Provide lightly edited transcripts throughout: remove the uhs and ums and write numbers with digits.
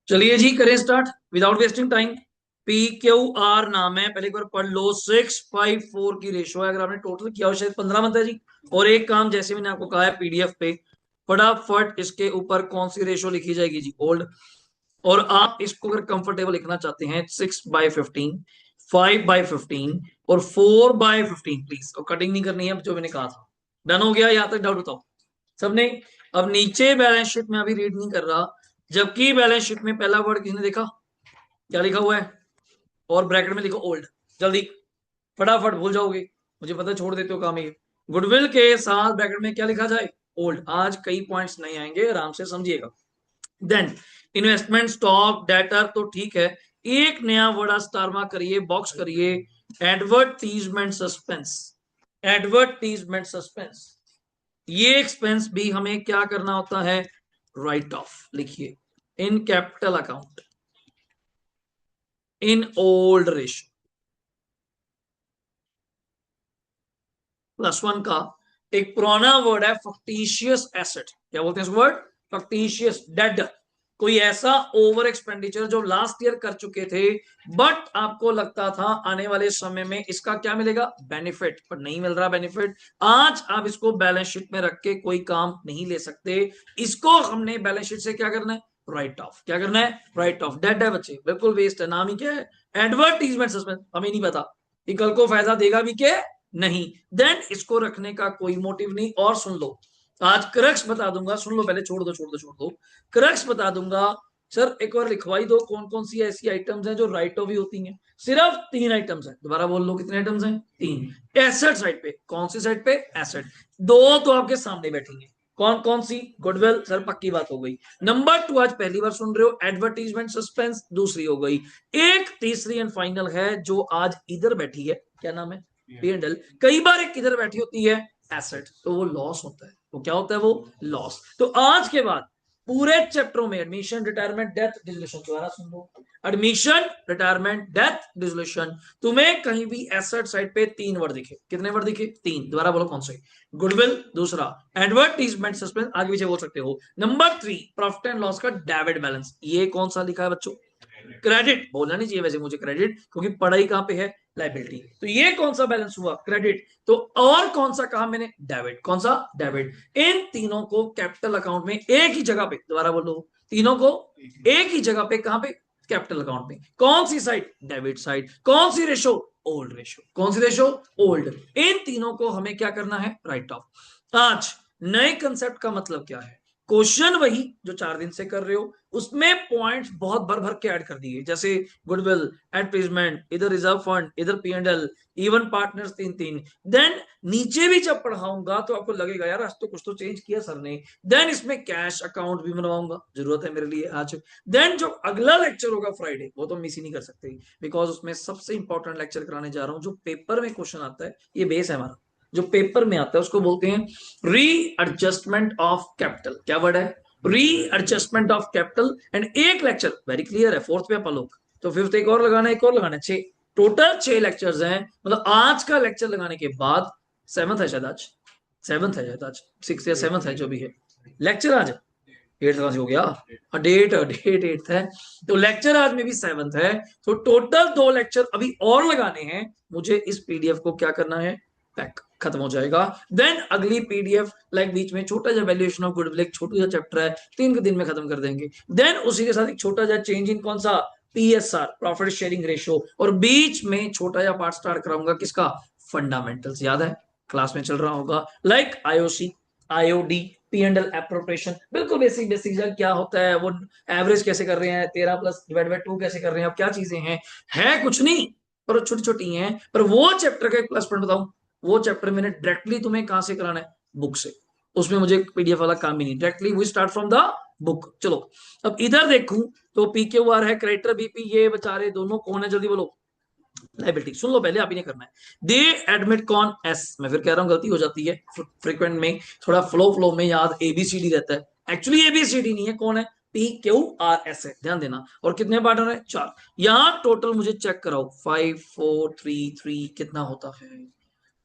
चलिए जी करें start without wasting time. P Q are नाम है, पहले एक बार पढ़ लो। 654 की रेशो है, अगर आपने टोटल किया हो शायद 15 मंथ है जी। और एक काम जैसे मैंने आपको कहा है पीडीएफ पे फटाफट इसके ऊपर कौन सी रेशो लिखी जाएगी जी, ओल्ड। और आप इसको अगर कंफर्टेबल लिखना चाहते हैं 6/15, 5/15 और 4/15 प्लीज, और कटिंग नहीं करनी है जो मैंने कहा था। डन हो गया, यहां तक डाउट बताओ सबने? अब नीचे बैलेंस शीट में अभी रीड नहीं कर रहा, जबकि बैलेंस शीट में पहला वर्ड किसने देखा, क्या लिखा हुआ है? और ब्रैकेट में लिखो ओल्ड। जल्दी फटाफट, भूल जाओगे, मुझे पता है छोड़ देते हो काम ये। गुडविल के साथ ब्रैकेट में क्या लिखा जाए? ओल्ड। आज कई पॉइंट्स नहीं आएंगे, आराम से समझिएगा। देन इन्वेस्टमेंट स्टॉक डेटर तो ठीक है, एक नया वर्ड स्टार मार्क करिए, बॉक्स करिए, एडवर्टीजमेंट सस्पेंस। एडवर्टीजमेंट सस्पेंस, ये एक्सपेंस भी हमें क्या करना होता है? राइट ऑफ लिखिए in capital account, in old ratio. +1 का एक पुराना वर्ड है फक्टिशियस एसेट, क्या बोलते हैं इस वर्ड? फक्टिशियस, डेड। कोई ऐसा ओवर एक्सपेंडिचर जो लास्ट ईयर कर चुके थे, बट आपको लगता था आने वाले समय में इसका क्या मिलेगा? बेनिफिट, पर नहीं मिल रहा बेनिफिट। आज आप इसको बैलेंस शीट में रख के कोई काम नहीं ले सकते, इसको हमने बैलेंस शीट से क्या करना है? Right of. क्या करना है? Right of. डेड है बच्चे, बिल्कुल वेस्ट है, नाम ही क्या है? Advertisement suspense. हमें नहीं पता कि कल को फायदा देगा भी क्या नहीं। देन इसको रखने का कोई मोटिव नहीं। और सुन लो, आज क्रक्स बता दूंगा, सुन लो पहले, छोड़ दो छोड़ दो छोड़ दो, क्रक्स बता दूंगा। सर एक बार लिखवाई दो कौन कौन सी ऐसी आइटम्स हैं जो राइट ऑफ ही होती हैं। सिर्फ 3 आइटम्स हैं, दोबारा बोल लो कितने आइटम्स हैं? 3। एसेट साइड पे, कौन सी साइड पे? एसेट। दो तो आपके सामने बैठेंगे, कौन कौन सी? गुडविल, सर पक्की बात हो गई। नंबर 2 आज पहली बार सुन रहे हो, एडवर्टीजमेंट सस्पेंस दूसरी हो गई। एक तीसरी एंड फाइनल है जो आज इधर बैठी है, क्या नाम है? P&L। कई बार एक किधर बैठी होती है? एसेट, तो वो लॉस होता है। वो क्या होता है? वो लॉस। तो आज के बाद पूरे चैप्टरों में एडमिशन, रिटायरमेंट, डेथ, डिसोल्यूशन, दोबारा सुन लो। एडमिशन, रिटायरमेंट, डेथ, डिसोल्यूशन, तुम्हें कहीं भी एसेट साइड पे 3 वर्ड दिखे, कितने वर्ड दिखे? 3। दोबारा बोलो कौन से? गुडविल, दूसरा एडवर्टीजमेंट सस्पेंस, आगे पीछे बोल सकते हो। नंबर 3 प्रॉफिट एंड लॉस का डेबिट बैलेंस, ये कौन सा लिखा है बच्चों? क्रेडिट। बोलना नहीं चाहिए वैसे मुझे क्रेडिट, क्योंकि पढ़ाई कहां पे है? लाइबिलिटी। तो ये कौन सा बैलेंस हुआ? क्रेडिट। तो और कौन सा कहा मैंने? डेबिट। कौन सा? डेबिट। इन तीनों को कैपिटल अकाउंट में एक ही जगह पे, दोबारा बोलो, तीनों को एक ही जगह पे, कहां पे? कैपिटल अकाउंट में। कौन सी साइड? Debit side. कौन सी रेशो? Old ratio. कौन सी रेशो? ओल्ड। इन तीनों को हमें क्या करना है? Right of. आज नए कंसेप्ट का मतलब क्या है? क्वेश्चन वही जो 4 दिन से कर रहे हो, उसमें पॉइंट्स बहुत भर भर के ऐड कर दिए, जैसे गुडविल, एडवर्टाइजमेंट, इधर रिजर्व फंड, इधर P&L, इवन पार्टनर्स 3-3। देन नीचे भी जब पढ़ाऊंगा तो आपको लगेगा यार आज तो कुछ तो चेंज किया सर ने। देन इसमें कैश अकाउंट भी बनवाऊंगा, जरूरत है मेरे लिए आज। देन जो अगला लेक्चर होगा फ्राइडे, वो तो मिस ही नहीं कर सकते, बिकॉज उसमें सबसे इंपॉर्टेंट लेक्चर कराने जा रहा हूं, जो पेपर में क्वेश्चन आता है, ये बेस है हमारा। जो पेपर में आता है उसको बोलते हैं रीएडजस्टमेंट ऑफ कैपिटल। क्या वर्ड है? Readjustment of capital. एंड एक लेक्चर वेरी क्लियर है, 4th पे आप लोग, तो 5th एक और लगाना है, एक और लगाना है, 6 टोटल 6 लेक्चर्स हैं। मतलब आज का लेक्चर लगाने के बाद 7th है शायद आज, 7th है शायद आज, 6th या 7th है जो भी है लेक्चर आज। 8th कहां से हो गया? डेट डेट 8th है, तो लेक्चर आज में भी 7th है। तो टोटल 2 लेक्चर अभी और लगाने हैं मुझे। इस पीडीएफ को क्या करना है? पैक, खत्म हो जाएगा। देन अगली पीडीएफ लाइक बीच में छोटा सा वैल्यूएशन ऑफ गुडविल, एक छोटा सा चैप्टर है, 3 के दिन में खत्म कर देंगे। देन उसी के साथ एक छोटा सा चेंज इन कौन सा? PSR, profit sharing ratio. और बीच में छोटा सा पार्ट स्टार्ट कराऊंगा किसका? फंडामेंटल्स, याद है क्लास में चल रहा होगा, like IOC, IOD, P&L appropriation, बिल्कुल बेसिक बेसिक क्या होता है वो, एवरेज कैसे कर रहे हैं, 13+/2 कैसे कर रहे हैं, अब क्या चीजें हैं, है कुछ नहीं पर छोटी छोटी हैं। पर वो चैप्टर का एक प्लस पॉइंट बताऊं, वो चैप्टर मैंने डायरेक्टली तुम्हें कहां से कराना है? बुक से। उसमें मुझे पीडीएफ वाला काम ही नहीं, directly we start from the book. चलो अब इधर देखूं तो PQR है, क्रेडिटर BP, ये बेचारे दोनों कौन है? जल्दी बोलो। लाइबिलिटी। सुन लो पहले, आप ही नहीं करना है। दे एडमिट कौन? एस। मैं फिर कह रहा हूं गलती हो जाती है फ्रीक्वेंट में, थोड़ा फ्लो में याद ABCD रहता है, एक्चुअली ABCD नहीं है, कौन है? PQRS है, ध्यान देना। और कितने पार्टनर है? 4। यहां टोटल मुझे चेक कराओ, 5 4 3 3 कितना होता है?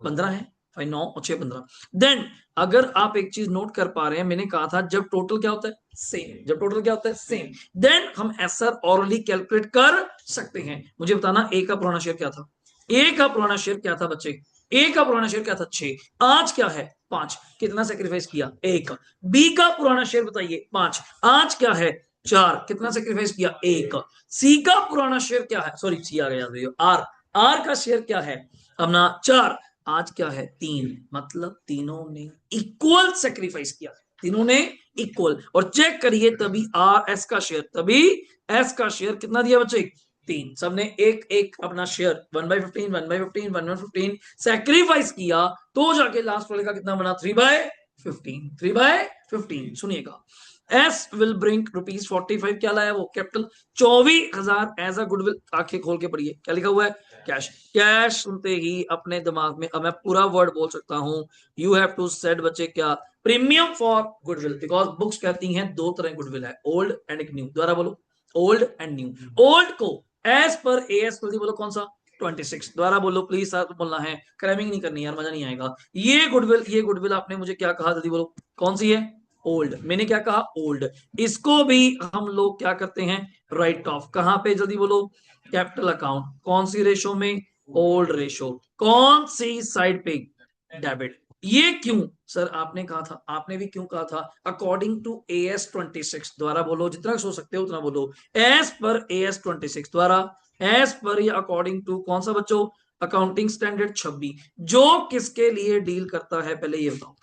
15 है। 5 9 और 6 15। देन अगर आप एक चीज नोट कर पा रहे हैं, मैंने कहा था जब टोटल क्या होता है सेम, जब टोटल क्या होता है सेम, देन हम एसआर ऑरली कैलकुलेट कर सकते हैं। मुझे बताना ए का पुराना शेयर क्या था, ए का पुराना शेयर क्या था बच्चे, ए का पुराना शेयर क्या था 6, आज क्या है 5, कितना सेक्रीफाइस किया 1। बी का पुराना शेयर बताइए 5, आज क्या है 4, कितना सेक्रीफाइस किया 1। सी का पुराना शेयर क्या है, सॉरी सी आ गया, आर, आर का शेयर क्या है अपना 4, आज क्या है 3, मतलब तीनों ने इक्वल सेक्रीफाइस किया, तीनों ने इक्वल। और चेक करिए तभी आर एस का शेयर, तभी एस का शेयर कितना दिया बच्चे 3, सबने एक एक अपना शेयर 1/15 1/15 1/15 सेक्रीफाइस किया, तो जाके लास्ट वाले का कितना बना 3/15 3/15। सुनिएगा, एस विल ब्रिंग ₹45, क्या लाया वो कैपिटल 24,000 एज अ गुडविल। आंखें खोल के पढ़िए क्या लिखा हुआ है कैश। कैश सुनते ही अपने दिमाग में, अब मैं पूरा वर्ड बोल सकता हूं, यू हैव टू सेट बच्चे क्या premium for goodwill, because books कहती हैं दो तरह गुडविल है, ओल्ड एंड एक न्यू। दोबारा बोलो, ओल्ड एंड न्यू। ओल्ड को एज पर एएस जल्दी बोलो कौन सा 26। दोबारा बोलो प्लीज, सर बोलना है, क्रैमिंग नहीं करनी यार, मजा नहीं आएगा। ये गुडविल, ये गुडविल आपने मुझे क्या कहा जल्दी बोलो कौन सी है ओल्ड, मैंने क्या कहा ओल्ड। इसको भी हम लोग क्या करते हैं राइट ऑफ, कहां पे जल्दी बोलो कैपिटल अकाउंट, कौन सी रेशो में ओल्ड रेशो, कौन सी साइड पे डेबिट। ये क्यों सर आपने कहा था, आपने भी क्यों कहा था अकॉर्डिंग टू एएस 26। द्वारा बोलो जितना सो सकते हो उतना बोलो, एज पर एएस 26 द्वारा, एज पर या अकॉर्डिंग टू कौन सा बच्चों अकाउंटिंग स्टैंडर्ड 26, जो किसके लिए डील करता है पहले ये बताओ,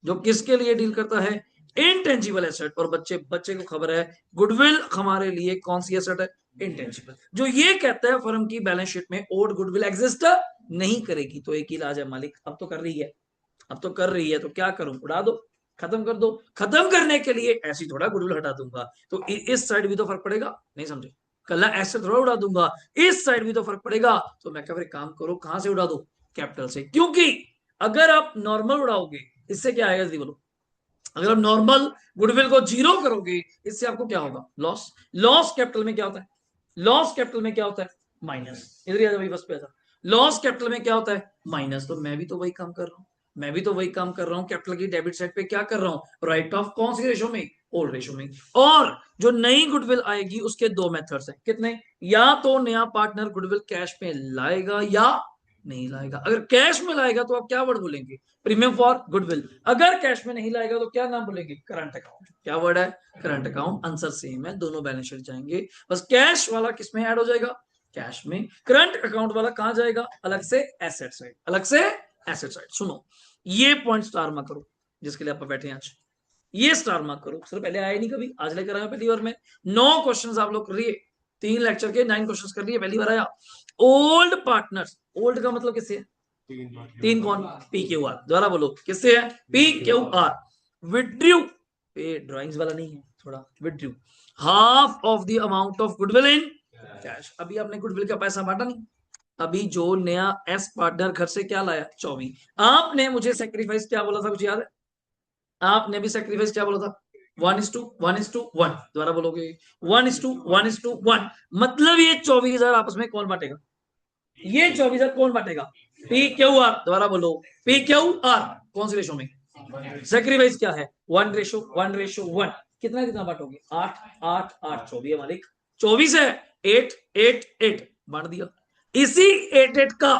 जो किसके लिए डील करता है इनटेंजिबल एसेट। और बच्चे बच्चे को खबर है गुडविल हमारे लिए कौन सी एसेट है इनटेंजिबल, जो ये कहता है फर्म की बैलेंस शीट में ओल्ड गुडविल एग्जिस्ट नहीं करेगी। तो एक ही इलाज है मालिक, अब तो कर रही है, अब तो कर रही है, तो क्या करूं उड़ा दो, खत्म कर दो। खत्म करने के लिए ऐसी थोड़ा गुडविल हटा दूंगा, तो इस साइड भी तो फर्क पड़ेगा, नहीं समझे, कल ऐसे थोड़ा उड़ा दूंगा, इस साइड भी तो फर्क पड़ेगा। तो मैं क्या, फिर काम करो कहां से उड़ा दो कैपिटल से, क्योंकि अगर आप नॉर्मल उड़ाओगे इससे क्या आएगा जल्दी बोलो, अगर आप नॉर्मल गुडविल को जीरो करोगे इससे आपको क्या होगा लॉस। लॉस कैपिटल में क्या होता है, लॉस कैपिटल में क्या होता है माइनस, इधर ही आ जाओ बस पे था, लॉस कैपिटल में क्या होता है माइनस। तो मैं भी तो वही काम कर रहा हूं, मैं भी तो वही काम कर रहा हूं, कैपिटल की डेबिट साइड पे क्या कर रहा हूं राइट ऑफ, कौन सी रेशो में ओल्ड रेशो में। और जो नई गुडविल आएगी उसके दो मेथड्स हैं, कितने, या तो नया पार्टनर गुडविल कैश में लाएगा या नहीं लाएगा। अगर कैश में लाएगा तो आप क्या वर्ड बोलेंगे प्रीमियम फॉर गुडविल, अगर कैश में नहीं लाएगा तो क्या नाम बोलेंगे करंट अकाउंट। क्या वर्ड है करंट अकाउंट, आंसर सेम है, दोनों बैलेंस शीट जाएंगे, बस कैश वाला किसमें ऐड हो जाएगा कैश में, करंट अकाउंट वाला कहां जाएगा अलग से एसेट साइड, अलग से एसेट साइड। सुनो ये पॉइंट स्टार मार्क करो, जिसके लिए आप बैठे हैं आज, ये स्टार मार्क करो सर, पहले आया नहीं कभी, आज लेकर आया पहली बार में। 9 क्वेश्चंस आप लोग कर रही है, 3 लेक्चर के 9 क्वेश्चंस कर रही है, पहली बार आया। ओल्ड पार्टनर्स, ओल्ड का मतलब किससे है, तीन कौन पी क्यू आर, द्वारा बोलो किससे है पी क्यू आर। विड्रू, ये ड्राइंग्स वाला नहीं है, थोड़ा withdrew half of the amount of goodwill in cash. अभी आपने गुडविल का पैसा बांटा नहीं, अभी जो नया एस पार्टनर घर से क्या लाया 24, आपने मुझे सेक्रीफाइस क्या बोला था कुछ याद है, आपने भी सेक्रीफाइस क्या बोला था 1:1:1, दोबारा बोलोगे 1:1:1, मतलब ये 24,000 आपस में कौन बांटेगा, ये 24,000 कौन बांटेगा पी क्यू आर। दोबारा बोलो पी क्यू आर कौन सी रेशो में, सेक्रीफाइस क्या है 1:1:1, कितना कितना बांटोगे 8 8 8, 24 है मालिक, 24 है 8 8 8 बांट दिया। इसी 8 8 का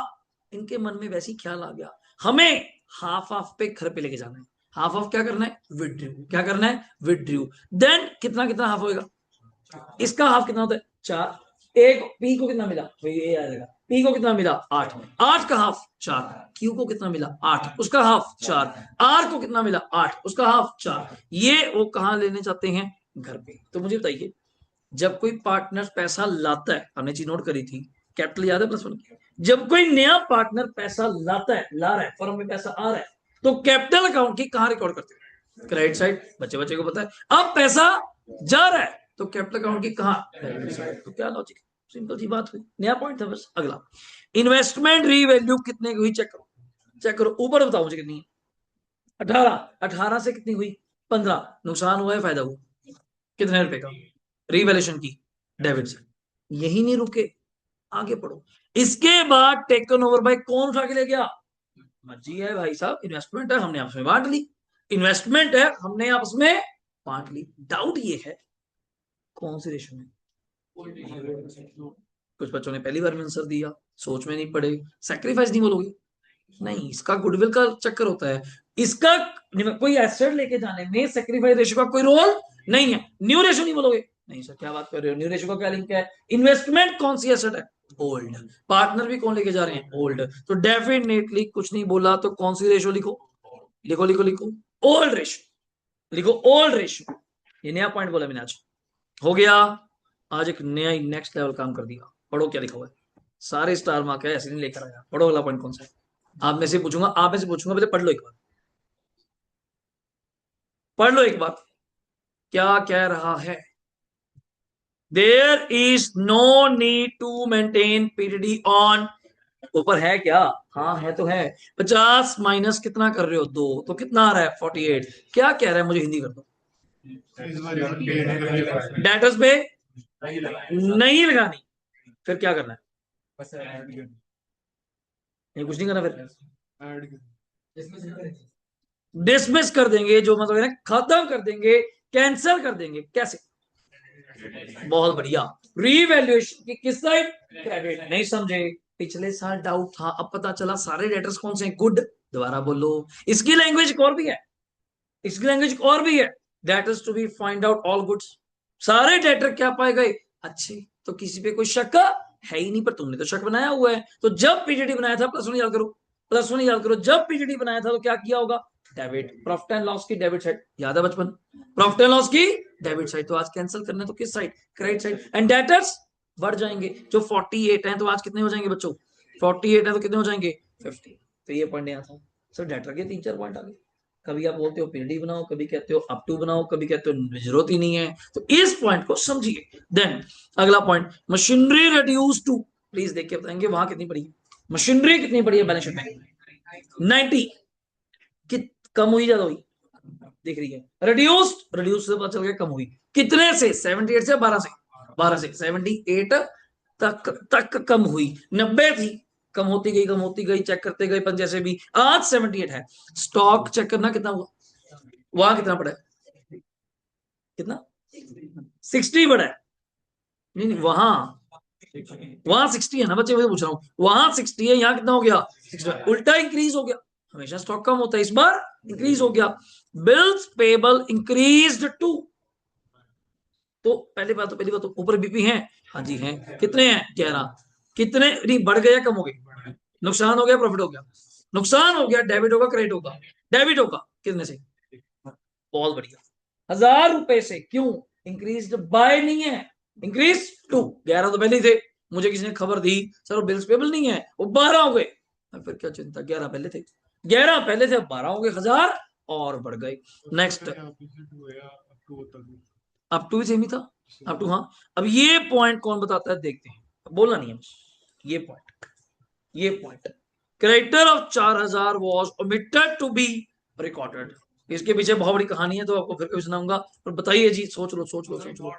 इनके मन में वैसी ख्याल आ गया, हमें हाफ हाफ पे घर पे लेके जाना है, हाफ ऑफ क्या करना है विड्रू, क्या करना है विड्रू। देन कितना कितना हाफ होएगा, इसका हाफ कितना होता है 4, एक पी को कितना मिला तो ये आ जाएगा, पी को कितना मिला 8, 8 का हाफ 4, क्यू को कितना मिला 8 उसका हाफ 4, आर को कितना मिला 8 उसका हाफ 4। ये वो कहां लेने चाहते हैं घर पे। तो मुझे बताइए जब कोई पार्टनर पैसा लाता है, हमने चीज नोट करी थी कैपिटल याद है +1, जब कोई नया पार्टनर पैसा लाता है, ला रहा है फर्म में पैसा आ रहा है, तो कैपिटल अकाउंट की कहां रिकॉर्ड करते हैं क्रेडिट साइड, बच्चे बच्चे को पता है। अब पैसा जा रहा है तो कैपिटल अकाउंट की कहां क्रेडिट साइड। तो क्या लॉजिक, सिंपल सी बात हुई, नया पॉइंट था बस। अगला इन्वेस्टमेंट रीवैल्यू कितने की हुई चेक करो, चेक करो ऊपर बताओ मुझे कितनी है 18, 18 से कितनी हुई 15, नुकसान हुआ है फायदा हुआ कितने रुपए का रीवैल्यूएशन की डेबिट से। यही नहीं रुके, आगे पढ़ो। इसके बाद टेकन ओवर बाय कौन उठा के ले गया मर्जी है भाई साहब, इन्वेस्टमेंट है हमने आपस में बांट ली, इन्वेस्टमेंट है हमने आपस में बांट ली। डाउट ये है कौन सी रेशो में। कुछ बच्चों ने पहली बार में आंसर दिया, सोच में नहीं पड़े। सैक्रिफाइस नहीं बोलोगे, नहीं, इसका गुडविल का चक्कर होता है। इसका कोई एसेट लेके जाने में सैक्रिफाइस रेशो का कोई रोल नहीं है। न्यू रेशो नहीं बोलोगे, नहीं सर क्या बात कर रहे हो, न्यू रेशो का क्या लिंक है। इन्वेस्टमेंट कौन सी एसेट है, ओल्ड। पार्टनर भी कौन लेके जा रहे हैं, ओल्ड। तो डेफिनेटली कुछ नहीं बोला तो कौन सी रेशो लिखो, लिखो लिखो लिखो, ओल्ड रेशो लिखो, ओल्ड रेशो। ये नया पॉइंट बोला मैंने आज, हो गया। आज एक नया नेक्स्ट लेवल काम कर दिया। पढ़ो क्या लिखा हुआ है, सारे स्टार मार्क है, ऐसे नहीं लेकर आया। पढ़ो अगला पॉइंट कौन सा है, आप में से पूछूंगा, आप में से पूछूंगा, पहले पढ़ लो एक बार, पढ़ लो एक बार क्या कह रहा है। There is no need to maintain PTD on, ऊपर है क्या, हाँ है तो है। 50 माइनस कितना कर रहे हो, 2, तो कितना आ रहा है 48। क्या कह रहा है, मुझे हिंदी कर दो। डेटर्स पे नहीं लगानी, फिर क्या करना है, नहीं कुछ नहीं करना, फिर डिसमिस कर देंगे, जो मतलब है ना, खत्म कर देंगे, कैंसिल कर देंगे। कैसे, बहुत बढ़िया। रीवैल्यूएशन की किस साइड, क्रेडिट। नहीं समझे, पिछले साल डाउट था, अब पता चला सारे डेटर्स कौन से हैं, गुड। दोबारा बोलो, इसकी लैंग्वेज एक और भी है, इसकी लैंग्वेज एक और भी है, that is to be find out all goods. सारे डेटर क्या पाए गए, अच्छे। तो किसी पे कोई शक है ही नहीं, पर तुमने तो शक बनाया हुआ है। तो जब पीजीडी बनाया था, प्लस वन याद करो, प्लस वन याद करो, जब पीजीडी बनाया था तो क्या किया होगा, डेबिट, प्रॉफिट एंड लॉस की डेबिट साइड, याद है बचपन, प्रॉफिट एंड लॉस की डेबिट साइड। तो आज कैंसिल करना है तो किस side, credit side. And debtors बढ़ जाएंगे, जो 48 है तो आज कितने हो जाएंगे बच्चों, 48 है तो कितने हो जाएंगे 50। तो ये पॉइंट यहाँ था सर, डेटर के 3-4 पॉइंट आ गए। कभी आप बोलते हो पीडी बनाओ, कभी कहते हो अप टू बनाओ, कभी कहते हो जरूरत ही नहीं है। तो इस पॉइंट को समझिए। देन अगला point, machinery reduce to, please देख के बताएंगे वहां कितनी पड़ी है, मशीनरी कितनी पड़ी है बैलेंस शीट में, 90। कि कम हुई ज्यादा हुई, दिख रही है, रिड्यूस्ड, रिड्यूस से पता चल गया कम हुई, कितने से, 78 से, 12 से, 12 से 78 तक कम हुई। 90 थी, कम होती गई, कम होती गई, चेक करते गए पन जैसे भी, आज 78 है। स्टॉक चेक करना कितना हुआ, वहां कितना पड़ा है, कितना 60 पड़ा है, नहीं नहीं वहां, वहां 60 है ना बच्चे, मैं पूछ रहा हूँ, वहां 60 है, यहाँ कितना हो गया 60, उल्टा इंक्रीज हो गया। हमेशा स्टॉक कम होता है, इस बार इंक्रीज हो गया। बिल्स पेबल इंक्रीज्ड टू, तो पहली बात तो ऊपर बीपी है, हाँ जी है, कितने हैं 11, कितने नहीं बढ़ गया, कम हो गए, नुकसान हो गया प्रॉफिट हो गया, नुकसान हो गया, डेबिट होगा क्रेडिट होगा, डेबिट होगा कितने से, बहुत बढ़िया, 1000 रुपए से। क्यों, इंक्रीज बाय नहीं है, इंक्रीज टू, 11 तो पहले ही थे, मुझे किसी ने खबर दी सर वो बिल्स पेबल नहीं है, वो 12 हो गए, फिर क्या चिंता, 11 पहले थे, 11 पहले थे, 12 हो गए, 1000 और बढ़ गए। नेक्स्ट, अप टू भी सेम ही था, अप टू, हाँ। अब ये पॉइंट कौन बताता है, देखते हैं, बोलना नहीं है, ये पॉइंट, ये point, creditor of 4000 was omitted to be recorded. इसके पीछे बहुत बड़ी कहानी है, तो आपको फिर कभी सुनाऊंगा, पर बताइए जी, सोच लो सोच लो सोच लो।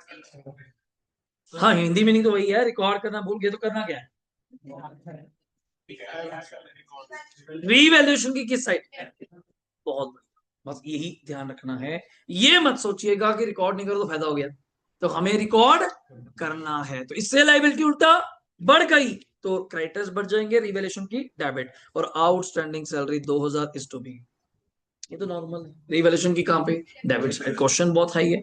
हाँ हिंदी में नहीं तो वही है, रिकॉर्ड करना भूल गए तो करना क्या है, रीवैल्यूएशन की किस साइड, बहुत बढ़िया, बस यही ध्यान रखना है। ये मत सोचिएगा कि रिकॉर्ड नहीं करो तो फायदा हो गया, तो हमें रिकॉर्ड करना है। तो इससे लाइबिलिटी उल्टा बढ़ गई, तो क्रेडिटर्स बढ़ जाएंगे, रिवैल्यूएशन की डेबिट, और outstanding salary 2000 is to be, ये तो नॉर्मल है। रिवैल्यूएशन की कहां पे, डेबिट साइड। क्वेश्चन बहुत हाई है,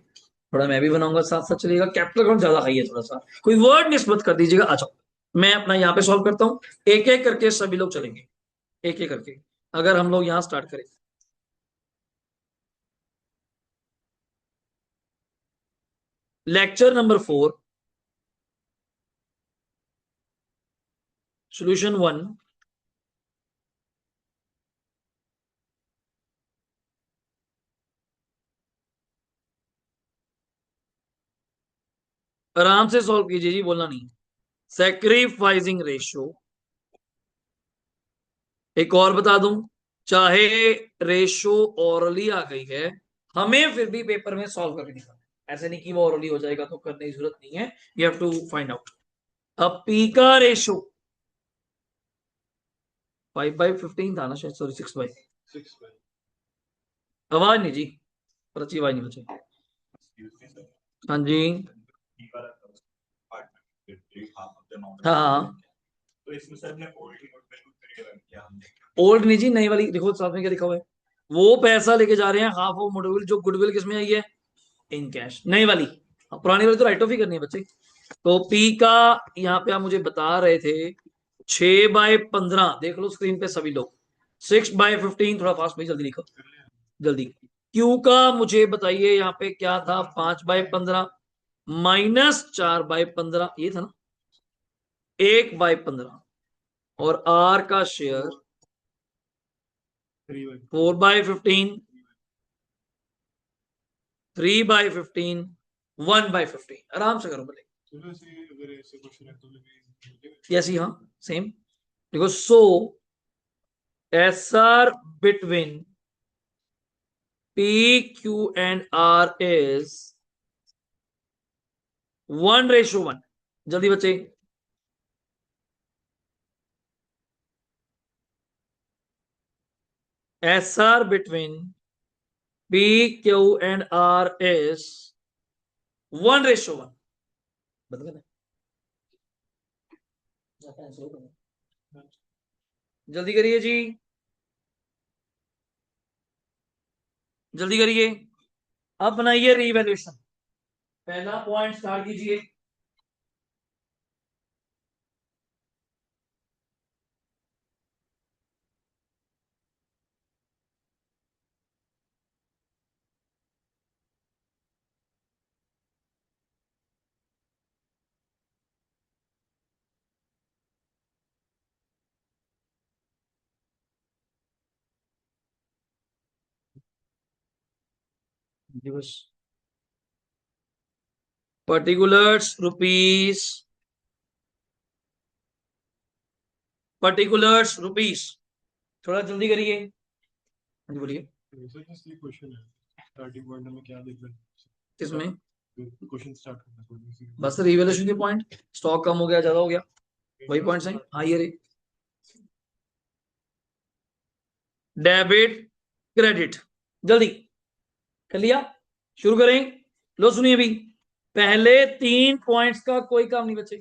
थोड़ा मैं भी बनाऊंगा साथ साथ चलिएगा, कैपिटल अकाउंट ज्यादा हाई है थोड़ा सा, कोई वर्ड निस्बत कर दीजिएगा। अच्छा मैं अपना यहाँ पे सॉल्व करता हूँ, एक एक करके सभी लोग चलेंगे, एक एक करके। अगर हम लोग यहाँ स्टार्ट करें, लेक्चर नंबर 4, सॉल्यूशन 1, आराम से सॉल्व कीजिए जी, बोलना नहीं। सैक्रिफाइसिंग रेशियो, एक और बता दूं, चाहे रेशियो ओरली आ गई है, हमें फिर भी पेपर में सॉल्व करके दिखाना है। ऐसे नहीं कि वो ओरली हो जाएगा तो करने की जरूरत नहीं है, you have to find out. अब पी का रेशियो, 5/15 था ना शायद, सॉरी 6/। आवाज नहीं जी, पर अच्छी आवाज नहीं बची। हाँ जी। हाँ हाँ। ओल्ड नहीं जी, नई वाली देखो साथ में क्या लिखा हुआ है। वो पैसा लेके जा रहे हैं हाफ ऑफ गुडविल, जो गुडविल किसमें आई है, इन कैश, नई वाली। पुरानी वाली तो राइट ऑफ ही करनी है बच्चे। तो पी का यहाँ पे आप मुझे बता रहे थे 6/15, देख लो स्क्रीन पे सभी लोग। 6/15, थोड़ा फास्ट भाई, जल्दी लिखो जल्दी। क्यू का मुझे बताइए यहाँ पे क्या था, 5/15 -4/15, ये था ना, 1/15। और आर का शेयर 4/15, 3/15, 1/15। आराम से करो बोले। यस हाँ, सेम। देखो, सो SR between P, Q and R is 1:1। जल्दी बच्चे। SR between P, Q and R is 1:1। बदल गया। जल्दी करिए जी, जल्दी करिए। अब बनाइए रीवैल्यूएशन। पहला पॉइंट स्टार्ट कीजिए। दिवस, पर्टिकुलर्स रुपीस, पर्टिकुलर्स रुपीस। थोड़ा जल्दी करिए। हाँ जी, बोलिए। क्वेश्चन है स्टार्टिंग पॉइंट में क्या लिख रहे हैं, किसमें क्वेश्चन स्टार्ट करना, बस रिवैल्यूएशन के पॉइंट, स्टॉक कम हो गया, ज्यादा हो गया, वही पॉइंट्स हैं। हाँ ये रे, डेबिट क्रेडिट, जल्दी कर लिया, शुरू करें। लो सुनिए अभी, पहले 3 पॉइंट्स का कोई काम नहीं बचे।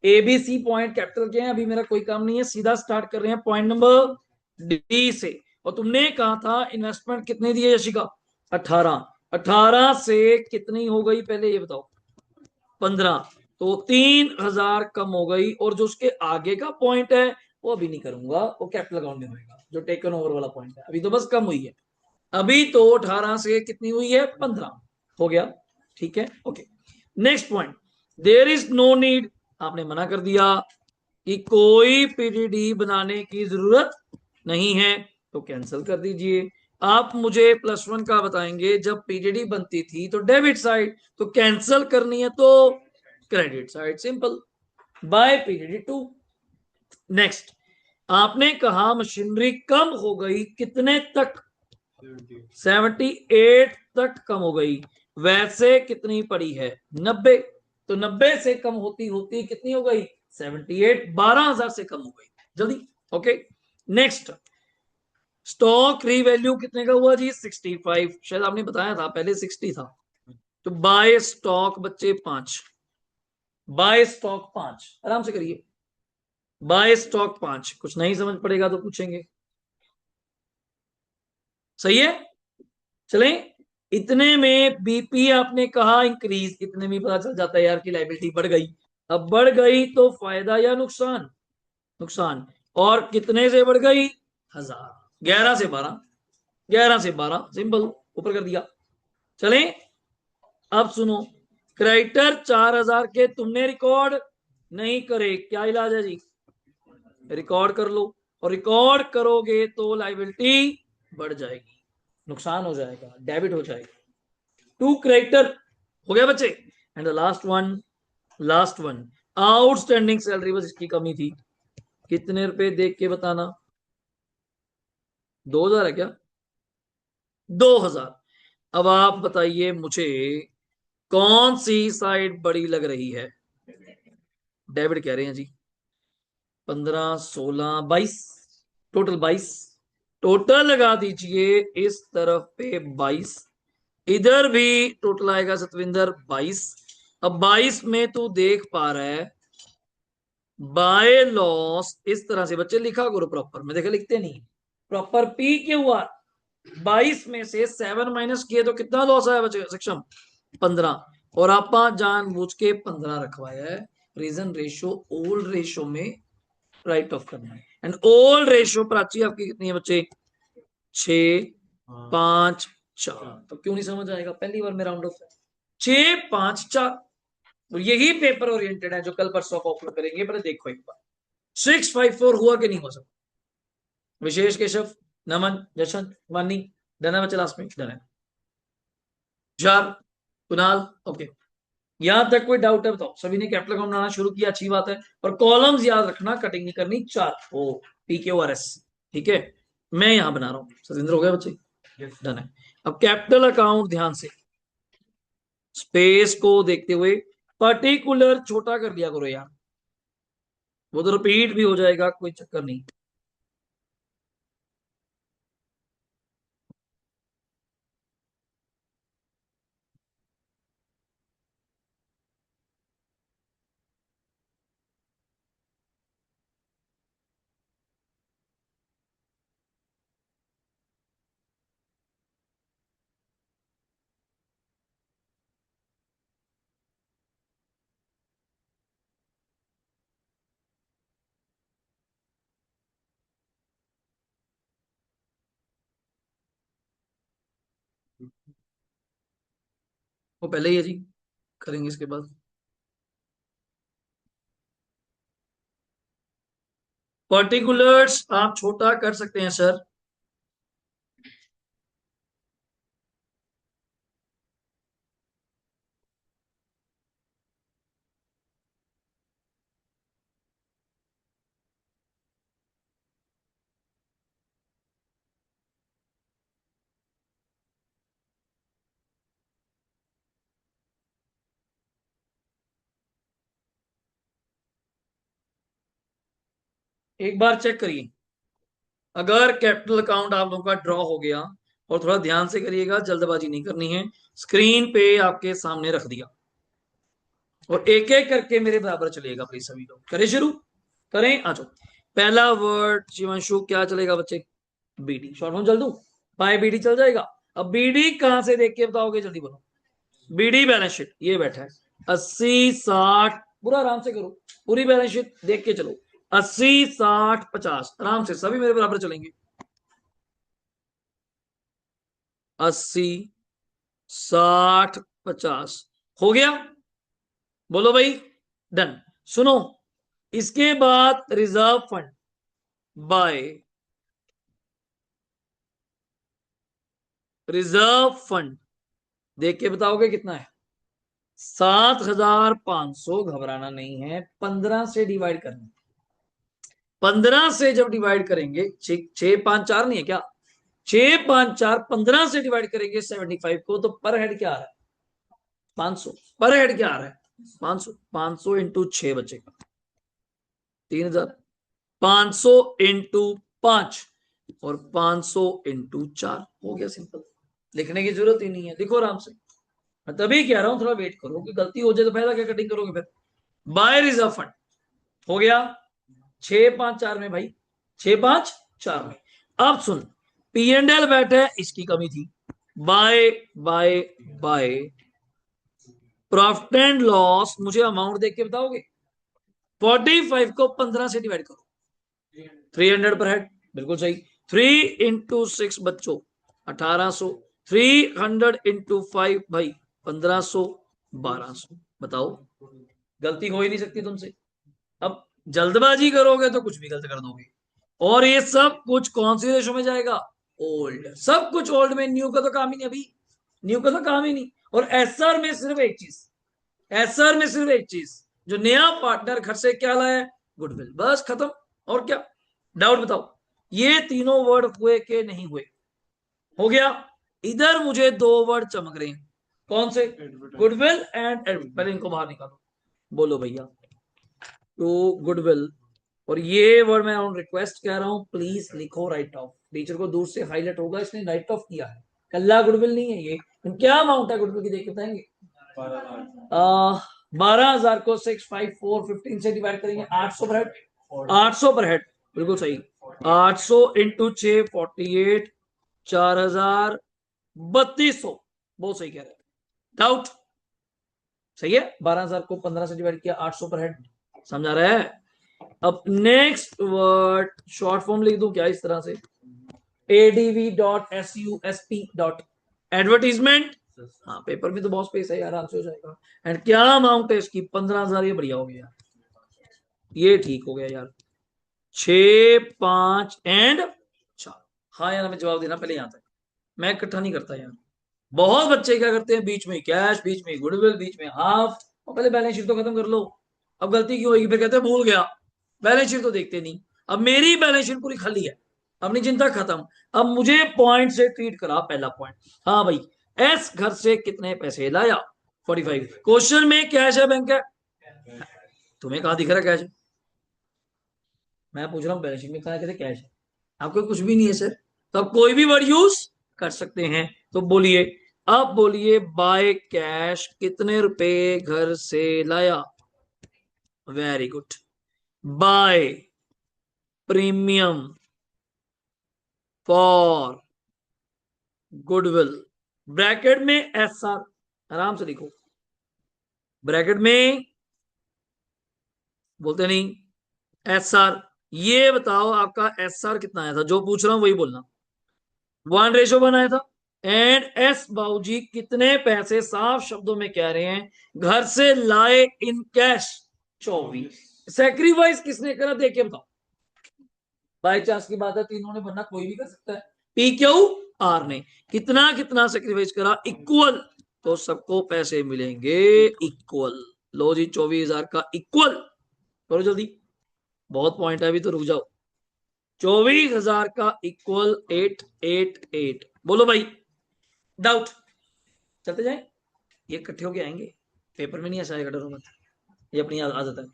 ABC पॉइंट कैपिटल के हैं, अभी मेरा कोई काम नहीं है, सीधा स्टार्ट कर रहे हैं पॉइंट नंबर डी से। और तुमने कहा था इन्वेस्टमेंट कितने दिए यशिका, 18। 18 से कितनी हो गई पहले ये बताओ, 15। तो 3,000 कम हो गई। और जो उसके आगे का पॉइंट है वो अभी नहीं करूंगा, वो कैपिटल अकाउंट में होगा, जो टेकन ओवर वाला पॉइंट है। अभी तो बस कम हुई है, अभी तो 18 से कितनी हुई है, 15 हो गया। ठीक है, okay. Next point, there is no need, आपने मना कर दिया कि कोई पीडीडी बनाने की जरूरत नहीं है, तो कैंसिल कर दीजिए। आप मुझे +1 का बताएंगे, जब पीडीडी बनती थी तो डेबिट साइड, तो कैंसिल करनी है तो credit side, simple, by PDD 2। Next, आपने कहा मशीनरी कम हो गई कितने तक, 78 तक कम हो गई। वैसे कितनी पड़ी है, 90। तो 90 से कम होती होती कितनी हो गई, 78, 12,000 से कम हो गई, जल्दी। ओके, नेक्स्ट, स्टॉक रीवैल्यू कितने का हुआ जी, 65, शायद आपने बताया था पहले 60 था। तो बाय स्टॉक बच्चे 5, बाय स्टॉक 5, आराम से करिए, बाय स्टॉक 5। कुछ नहीं समझ पड़ेगा तो पूछेंगे, सही है। चलें, इतने में बीपी आपने कहा इंक्रीज, इतने में पता चल जाता है यार कि लाइबिलिटी बढ़ गई। अब बढ़ गई तो फायदा या नुकसान, नुकसान। और कितने से बढ़ गई, 1,000, 11 से 12, 11 से 12, सिंपल, ऊपर कर दिया। चलें, अब सुनो, क्रेडिटर 4,000 के तुमने रिकॉर्ड नहीं करे, क्या इलाज है जी, रिकॉर्ड कर लो। और रिकॉर्ड करोगे तो लाइबिलिटी बढ़ जाएगी, नुकसान हो जाएगा, डेबिट हो जाएगा। 2 क्रेडिटर हो गया बच्चे। And the last one, last one, outstanding salary, बस इसकी कमी थी। कितने रुपए देख के बताना, 2,000 है क्या, 2,000। अब आप बताइए मुझे, कौन सी साइड बड़ी लग रही है, डेबिट कह रहे हैं जी, 15, 16, 22, टोटल 22, टोटल लगा दीजिए इस तरफ पे 22, इधर भी टोटल आएगा सतविंदर 22। अब 22 में तू देख पा रहा है बाय लॉस इस तरह से बच्चे लिखा करो प्रॉपर, मैं देखा लिखते नहीं प्रॉपर। पी क्यू आर 22 में से 7 माइनस किए तो कितना लॉस आया बच्चे सक्षम 15, और आप जानबूझ के 15 रखवाया है। रीजन रेशो ओल्ड रेशो में राइट ऑफ करना है, एंड ओल्ड रेशो प्राची आपकी कितनी है बच्चे 6 5 4। तो क्यों नहीं समझ आएगा, पहली बार में राउंड ऑफ है 6 5 4। तो यही पेपर ओरिएंटेड है जो कल परसों आप अपलोड करेंगे, पर देखो एक बार 654 हुआ कि नहीं हो सकता। विशेष केशव नमन जशंत वानी डन है बच्चे, लास्ट में डन है जार कुणाल ओके। यहां तक कोई डाउट है बताओ, सभी ने कैपिटल अकाउंट बनाना शुरू किया, अच्छी बात है, और कॉलम्स याद रखना, कटिंग नहीं करनी, 4 O P Q R S, ठीक है। मैं यहां बना रहा हूं, सतेंद्र हो गया बच्चे डन है। अब कैपिटल अकाउंट ध्यान से स्पेस को देखते हुए पर्टिकुलर छोटा कर दिया करो यार, वो तो रिपीट भी हो जाएगा, कोई चक्कर नहीं। वो पहले ही है जी, करेंगे इसके बाद। पर्टिकुलर्स आप छोटा कर सकते हैं सर, एक बार चेक करिए। अगर कैपिटल अकाउंट आप लोगों का ड्रॉ हो गया, और थोड़ा ध्यान से करिएगा, जल्दबाजी नहीं करनी है, स्क्रीन पे आपके सामने रख दिया, और एक एक करके मेरे बराबर चलिएगा प्लीज, सभी लोग करें शुरू, करें आ जाओ। पहला वर्ड शिवांशु क्या चलेगा बच्चे, बीडी, शॉर्ट फॉर्म चल दूं, बाय बीडी चल जाएगा। अब बीडी कहां से देख के बताओगे, जल्दी बोलो। बीडी बैलेंस शीट ये बैठा है 80 60, पूरा आराम से करो, पूरी बैलेंस शीट देख के चलो। 80 60 50 आराम से सभी मेरे बराबर चलेंगे। 80 60 50 हो गया, बोलो भाई डन। सुनो, इसके बाद reserve fund by, reserve fund देख के बताओगे कितना है, 7500। घबराना नहीं है, 15 से डिवाइड करना, 15 से जब डिवाइड करेंगे, 6 5 4 नहीं है क्या, 6 5 4 15 से डिवाइड करेंगे 75 को, तो पर हेड क्या आ रहा है 500, पर हेड क्या आ रहा है 500, 500 इंटू 6 बचेगा 3000, 500 इंटू 5 और 500 इंटू 4 हो गया, सिंपल, लिखने की जरूरत ही नहीं है, लिखो आराम से। मैं तभी कह रहा हूं थोड़ा वेट करो, कि गलती हो जाए तो फायदा क्या कटिंग करोगे फिर। बाय रिजर्व फंड हो गया 6 5 4 में भाई, 6 5 4 में। अब सुन, पी एंड एल बैठे है, इसकी कमी थी, by by by profit and loss, मुझे अमाउंट देख के बताओगे। 45 को 15 से डिवाइड करो, 300 पर हेड, बिल्कुल सही। 3 इंटू 6 बच्चों 1800, 300 इंटू 5 भाई 1500, 1200, बताओ, गलती हो ही नहीं सकती तुमसे। अब जल्दबाजी करोगे तो कुछ भी गलत कर दोगे, और ये सब कुछ कौन सी रेशो में जाएगा, ओल्ड, सब कुछ ओल्ड में, न्यू का तो काम ही नहीं अभी, न्यू का तो काम ही नहीं। और एसआर में सिर्फ एक चीज, एसआर में सिर्फ एक चीज, जो नया पार्टनर घर से क्या लाया है, गुडविल, बस खत्म। और क्या डाउट बताओ, ये तीनों वर्ड हुए कि नहीं हुए, हो गया। इधर मुझे 2 वर्ड चमक रहे हैं, कौन से, गुडविल एंड एडविल, पहले इनको बाहर निकालो, बोलो भैया, टू गुडविल और ये वर्ड मैं रिक्वेस्ट कह रहा हूं, प्लीज लिखो राइट ऑफ। टीचर को दूर से हाईलाइट होगा, इसने राइट ऑफ किया है, कल्ला गुडविल नहीं है ये। क्या अमाउंट है गुडविल की, देख के बताएंगे। 12,000 को 65415 से डिवाइड करेंगे, 800 पर हेड। 800 पर हेड, बिल्कुल सही। 800 इंटू 6 48, 4,000 3200, बहुत सही कह रहे हैं। डाउट सही है। 12,000 को 15 से डिवाइड किया, 800 पर हेड, समझ आ रहा है। अब नेक्स्ट वर्ड शॉर्ट फॉर्म लिख दूं क्या इस तरह से, adv.susp. एडवर्टीजमेंट। हाँ पेपर में तो बहुत स्पेस है, आराम से हो जाएगा। एंड क्या अमाउंट है इसकी, 15,000। ये बढ़िया हो गया, ये ठीक हो गया यार। 6 5 एंड 4। हाँ यार हमें जवाब देना पहले यहां तक, मैं इकट्ठा नहीं करता यार। बहुत बच्चे क्या करते हैं, बीच में कैश, बीच में गुडविल, बीच में हाफ, और पहले बैलेंस शीट तो खत्म कर लो। अब गलती क्यों होगी, फिर कहते हैं भूल गया, बैलेंस शीट तो देखते नहीं। अब मेरी बैलेंस शीट पूरी खाली है, अपनी चिंता खत्म। अब मुझे पॉइंट से ट्रीट करा। पहला पॉइंट, हाँ भाई, एस घर से कितने पैसे लाया, 45। क्वेश्चन में कैश है, बैंक है, तुम्हें कहा दिख रहा है कैश? मैं पूछ रहा हूँ बैलेंस शीट में कहा कहते कैश है, आपको कुछ भी नहीं है सर। तो आप कोई भी वर्ड यूज कर सकते हैं। तो बोलिए, अब बोलिए, बाय कैश कितने रुपए घर से लाया। Very good. By premium for goodwill, bracket में एस आर, आराम से लिखो, ब्रैकेट में बोलते नहीं एस आर। ये बताओ आपका एस आर कितना आया था, जो पूछ रहा हूं वही बोलना। 1:1 आया था। एंड एस बाबूजी कितने पैसे, साफ शब्दों में कह रहे हैं, घर से लाए इन कैश, 24। सेक्रीफाइस किसने करा, देख के बताओ। बाई चांस की बात है, तीनों ने बनना, कोई भी कर सकता है। पी क्यू आर ने कितना कितना सेक्रीफाइस करा, इक्वल, तो सबको पैसे मिलेंगे इक्वल। लो जी 24,000 का इक्वल, करो जल्दी, बहुत पॉइंट है अभी तो, रुक जाओ। 24,000 का इक्वल 888, बोलो भाई। डाउट, चलते जाए, ये इकट्ठे होके आएंगे, पेपर में नहीं ऐसा आएगा, डरो मत। ये अपनी आदत है,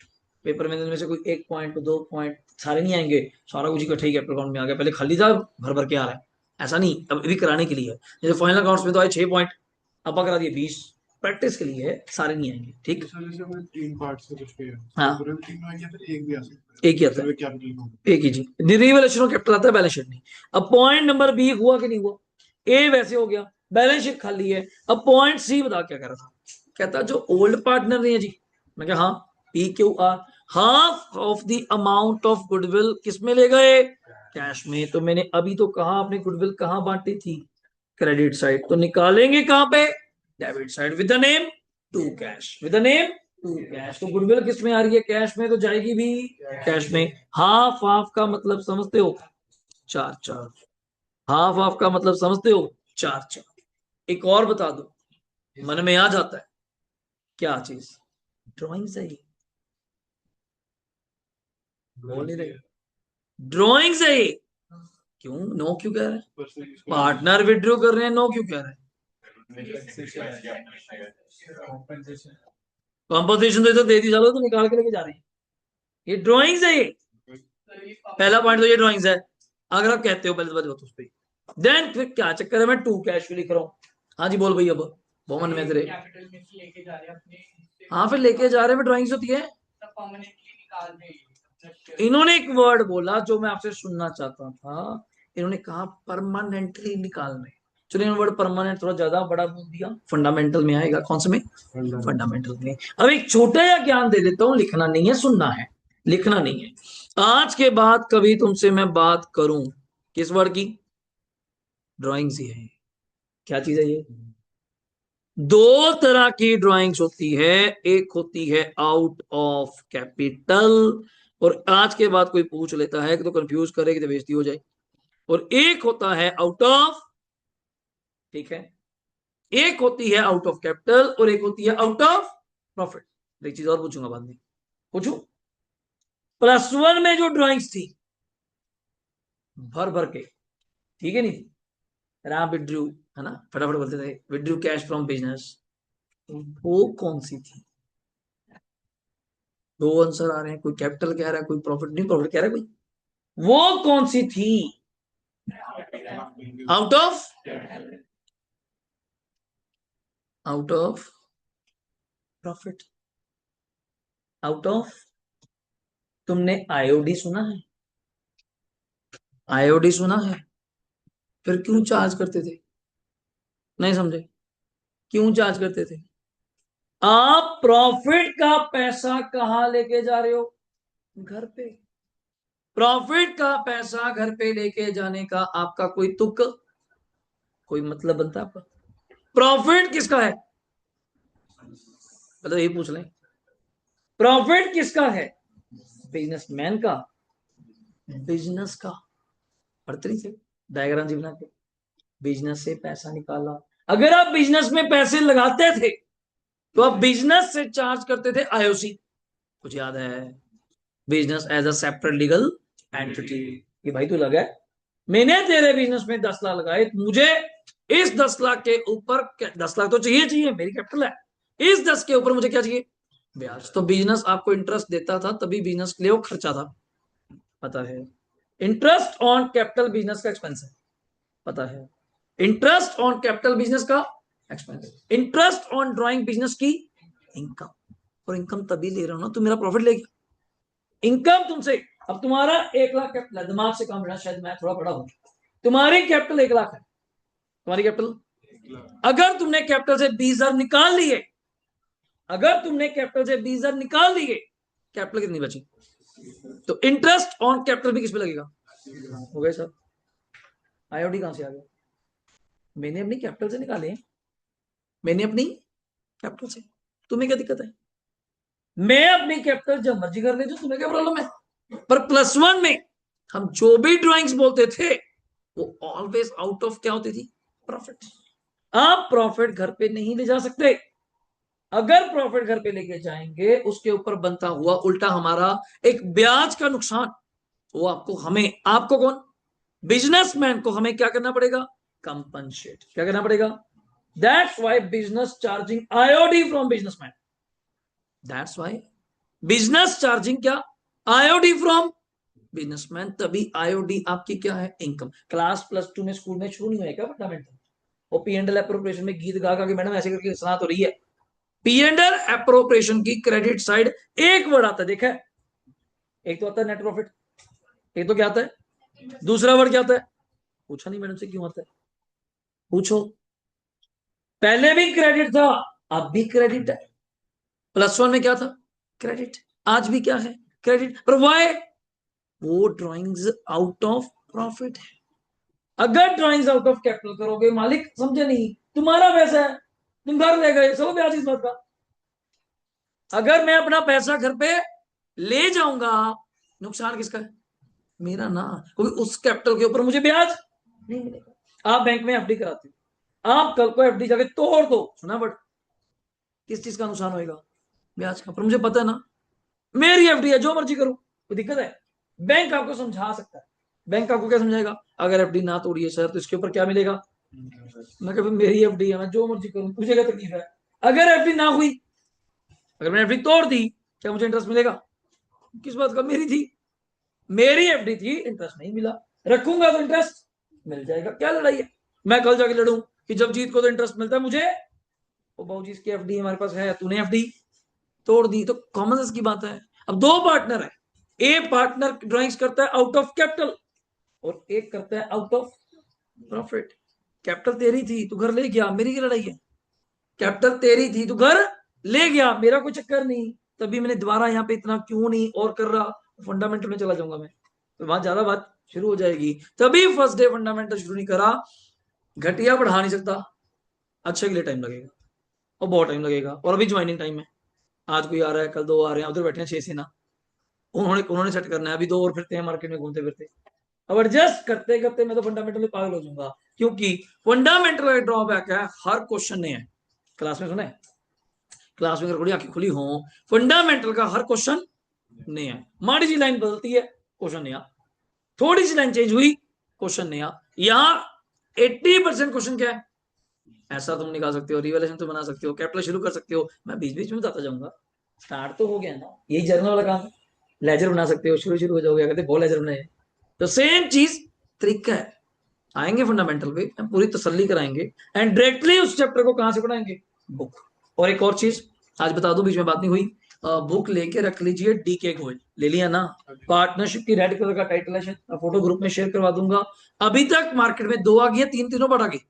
पेपर में इनमें से कोई 1 पॉइंट 2 पॉइंट सारे नहीं आएंगे, सारा कुछ इकट्ठे ही कैपिटल अकाउंट में आ गया। पहले खाली था, भर भर के आ रहा है, ऐसा नहीं, अब अभी कराने के लिए है। जैसे फाइनल अकाउंट्स में तो आए 6 पॉइंट, अब करा दिए 20, प्रैक्टिस के लिए है, सारे नहीं आएंगे, ठीक। तीन पार्ट से कुछ किया, हाँ तीन आ गया, फिर एक भी आ सकता है, एक ही आता है, कैपिटल एक ही जी, रिवैल्यूएशन ऑफ कैपिटल आता है, बैलेंस शीट नहीं। अब पॉइंट नंबर बी हुआ कि नहीं हुआ, ए वैसे हो गया, बैलेंस शीट खाली है। अब पॉइंट सी बता क्या कह रहा था, कहता जो ओल्ड पार्टनर नहीं है जी, मैं क्या, हाँ P Q are, half of the amount of goodwill किस में ले गए, कैश में। तो मैंने अभी तो कहा, आपने गुडविल कहां बांटी थी, क्रेडिट साइड, तो निकालेंगे कहां पे, debit side, with the name to cash, with the name to cash. तो गुडविल किस में आ रही है, कैश में, तो जाएगी भी कैश में। हाफ हाफ का मतलब समझते हो, 4 4, हाफ हाफ का मतलब समझते हो, 4 4। एक और बता दो, मन में आ जाता है, क्या चीज, ड्राइंग सही, बोल नहीं रहे, ड्राइंग सही। क्यों नो क्यों कह रहे हैं, पार्टनर विड्रॉ कर रहे हैं, नो क्यों कह रहे हैं, कॉम्पोजिशन तो दे दी, चलो तो निकाल के लेके जा रहे हैं, ये ड्राइंग्स है ये। पहला पॉइंट तो ये ड्राइंग्स है, अगर आप कहते हो पहले तो बात उस पर, देन फिर क्या चक्कर है, मैं टू कैश लिख रहा हूँ। हाँ जी बोल भाई, अब बहुत मन में तेरे, हाँ फिर लेके जा रहे हैं, ड्राइंग्स होती है। इन्होंने एक वर्ड बोला जो मैं आपसे सुनना चाहता था, इन्होंने कहा परमानेंटली निकालने। चलो इन्होंने वर्ड परमानेंट थोड़ा ज्यादा बड़ा बोल दिया, फंडामेंटल में आएगा, कौन से में, फंडामेंटल में। अब एक छोटा या ज्ञान दे देता हूं, लिखना नहीं है, सुनना है, लिखना नहीं है। आज के बाद कभी तुमसे मैं बात करूं किस वर्ड की, ड्राइंग्स ही है। क्या चीज है ये, दो तरह की ड्राइंग्स होती है, एक होती है आउट ऑफ कैपिटल, और आज के बाद कोई पूछ लेता है कि तो कंफ्यूज करेगी तो बेइज्जती हो जाए, और एक होता है आउट ऑफ, ठीक है, एक होती है आउट ऑफ कैपिटल और एक होती है आउट ऑफ प्रॉफिट। एक चीज और पूछूंगा बाद में, पूछू, +1 में जो ड्राइंग्स थी भर भर के, ठीक है नहीं, राम विड्रू, है ना, फटाफट बोलते थे विड्रू कैश फ्रॉम बिजनेस, वो कौन सी थी, दो आंसर आ रहे हैं, कोई कैपिटल कह रहा है, कोई प्रॉफिट नहीं, प्रॉफिट कह रहा है कोई। वो कौन सी थी? Out of profit, out of. तुमने आईओडी सुना है? आईओडी सुना है? फिर क्यों चार्ज करते थे? नहीं समझे? क्यों चार्ज करते थे? आप प्रॉफिट का पैसा कहां लेके जा रहे हो? घर पे। प्रॉफिट का पैसा घर पे लेके जाने का आपका कोई तुक, कोई मतलब बनता है आपका? प्रॉफिट किसका है? मतलब ये पूछ लें, प्रॉफिट किसका है? बिजनेसमैन का, बिजनेस का। पढ़ते थे डायग्राम जी बना के, बिजनेस से पैसा निकाला। अगर आप बिजनेस में पैसे लगाते थे तो आप बिजनेस से चार्ज करते थे आईओसी, कुछ याद है? Business as a separate legal entity. कि भाई तू लगा, मैंने तेरे बिजनेस में 10 लाख लगाए, मुझे इस 10 लाख के ऊपर 10 लाख तो चाहिए चाहिए, मेरी कैपिटल है, इस 10 के ऊपर मुझे क्या चाहिए? ब्याज। तो बिजनेस आपको इंटरेस्ट देता था, तभी बिजनेस के लिए वो खर्चा था, पता है? इंटरेस्ट ऑन कैपिटल बिजनेस का एक्सपेंस है, पता है? इंटरेस्ट ऑन कैपिटल बिजनेस का expense, interest on drawing business की इनकम। और इनकम तभी ले रहा हूं ना, तो मेरा प्रॉफिट ले गया। इनकम तुमसे, अब तुम्हारा 1 लाख कैपिटल है, दिमाग से काम लेना, शायद मैं थोड़ा बड़ा हूं। तुम्हारी कैपिटल 1 लाख है, तुम्हारी कैपिटल। अगर तुमने कैपिटल से 20,000 निकाल लिए, अगर तुमने कैपिटल से 20,000 निकाल लिए, कैपिटल कितनी बची? तो इंटरेस्ट ऑन कैपिटल भी किस पे लगेगा? हो गया सर। आईओडी कहां से आ गया? मैंने अपनी कैपिटल से निकाले, मैंने अपनी कैपिटल से। तुम्हें क्या दिक्कत है? मैं अपनी कैपिटल जब मर्जी कर लेती हूँ, तुम्हें क्या प्रॉब्लम है? पर +1 में हम जो भी ड्राइंग्स बोलते थे वो ऑलवेज आउट ऑफ क्या होती थी? प्रॉफिट। आप प्रॉफिट घर पे नहीं ले जा सकते। अगर प्रॉफिट घर पे लेके जाएंगे, उसके ऊपर बनता हुआ उल्टा हमारा एक ब्याज का नुकसान, वो आपको, हमें, आपको कौन? बिजनेसमैन को हमें क्या करना पड़ेगा? कंपनसेट। क्या करना पड़ेगा? That's why business charging IOD from businessman. That's why business charging क्या? IOD from businessman. तभी आईओडी आपकी क्या है? इनकम। क्लास +2 में स्कूल में शुरू नहीं हुआ क्या फंडामेंटल? वो पी एंड एल एप्रोप्रिएशन में गीत गा के मैडम ऐसे करके सुना तो रही है। पी एंड एल एप्रोप्रिएशन की क्रेडिट साइड एक वर्ड आता है, देखा है? एक तो आता है नेट प्रॉफिट, एक तो क्या आता है, दूसरा वर्ड क्या आता है? पूछा नहीं मैडम से क्यों आता है? पूछो। पहले भी क्रेडिट था, अब भी क्रेडिट है। +1 में क्या था? क्रेडिट। आज भी क्या है? क्रेडिट। पर वाई? वो ड्राइंग्स आउट ऑफ प्रॉफिट है। अगर ड्राइंग्स आउट ऑफ कैपिटल करोगे, मालिक समझे नहीं, तुम्हारा पैसा है, तुम घर ले गए, सब ब्याज इस बात का। अगर मैं अपना पैसा घर पे ले जाऊंगा, नुकसान किसका है? मेरा ना, क्योंकि उस कैपिटल के ऊपर मुझे ब्याज नहीं मिलेगा। आप बैंक में एफडी कराते हो, आप कल को एफडी जाके तोड़ दो, सुना, बट किस चीज का नुकसान होगा? ब्याज का। पर मुझे पता है ना, मेरी एफडी है, जो मर्जी करूं, कोई दिक्कत है? बैंक आपको समझा सकता है। बैंक आपको क्या समझाएगा? अगर एफडी ना तोड़िए सर, तो इसके ऊपर क्या मिलेगा? मैं कहूँ मेरी एफडी है, मैं जो मर्जी करूं, तुझे क्या तकलीफ है? अगर एफडी ना हुई, अगर मैंने एफडी तोड़ दी, क्या मुझे इंटरेस्ट मिलेगा? किस बात का? मेरी थी, मेरी एफडी थी, इंटरेस्ट नहीं मिला, रखूंगा तो इंटरेस्ट मिल जाएगा। क्या लड़ाई है? मैं कल जाके लड़ूं कि जब जीत को तो इंटरेस्ट मिलता है मुझे, वो बाबू जी इसकी एफडी हमारे पास है, तूने एफडी तोड़ दी, तो कॉमन सेंस की बात है। अब दो पार्टनर है, ए पार्टनर ड्राइंग्स करता है आउट ऑफ कैपिटल और एक करता है आउट ऑफ प्रॉफिट। कैपिटल तेरी थी, तू घर ले गया, मेरी की लड़ाई है? कैपिटल तेरी थी, तू घर ले गया, मेरा कोई चक्कर नहीं। तभी मैंने दोबारा यहाँ पे इतना क्यों नहीं और कर रहा, फंडामेंटल में चला जाऊंगा मैं, तो वहां ज्यादा बात शुरू हो जाएगी। तभी फर्स्ट डे फंडामेंटल शुरू नहीं करा। घटिया पढ़ा नहीं सकता, अच्छे के लिए टाइम लगेगा, और बहुत टाइम लगेगा। और अभी ज्वाइनिंग टाइम है, आज कोई आ रहा है, कल 2 आ रहे हैं, उधर बैठे हैं 6 से ना, उन्होंने उन्होंने सेट करना है, अभी 2 और फिरते हैं मार्केट में घूमते फिरते। अब एडजस्ट करते करते मैं तो फंडामेंटल में पागल हो जाऊंगा, क्योंकि फंडामेंटल का ड्रॉबैक है, हर क्वेश्चन नहीं है। क्लास में सुना है? क्लास में अगर थोड़ी आंखें खुली हो, फंडामेंटल का हर क्वेश्चन नहीं है। माड़ी सी लाइन बदलती है, क्वेश्चन नया, थोड़ी सी लाइन चेंज हुई, क्वेश्चन नया। यहाँ 80% क्वेश्चन क्या है? ऐसा तुम निकाल सकते हो, रिवैल्यूएशन तो बना सकते हो, कैपिटल शुरू कर सकते हो, मैं बीच बीच में बताता जाऊंगा। स्टार्ट तो हो गया ना, यही जर्नल वाला काम है। लेजर बना सकते हो, शुरू शुरू हो जाओगे, कहते बहुत लेजर बनाए। तो सेम चीज तरीका है। आएंगे फंडामेंटल पे, हम पूरी तसल्ली कराएंगे एंड डायरेक्टली उस चैप्टर को कहां से पढ़ाएंगे, बुक। और एक और चीज आज बता दूं, बीच में बात नहीं हुई, बुक लेके रख लीजिए, डीके गोयल ले लिया ना, पार्टनरशिप की रेड कलर का टाइटल है, फोटो ग्रुप में शेयर करवा दूंगा। अभी तक मार्केट में 2 आ गई है, 3 तीनों बढ़ा गई,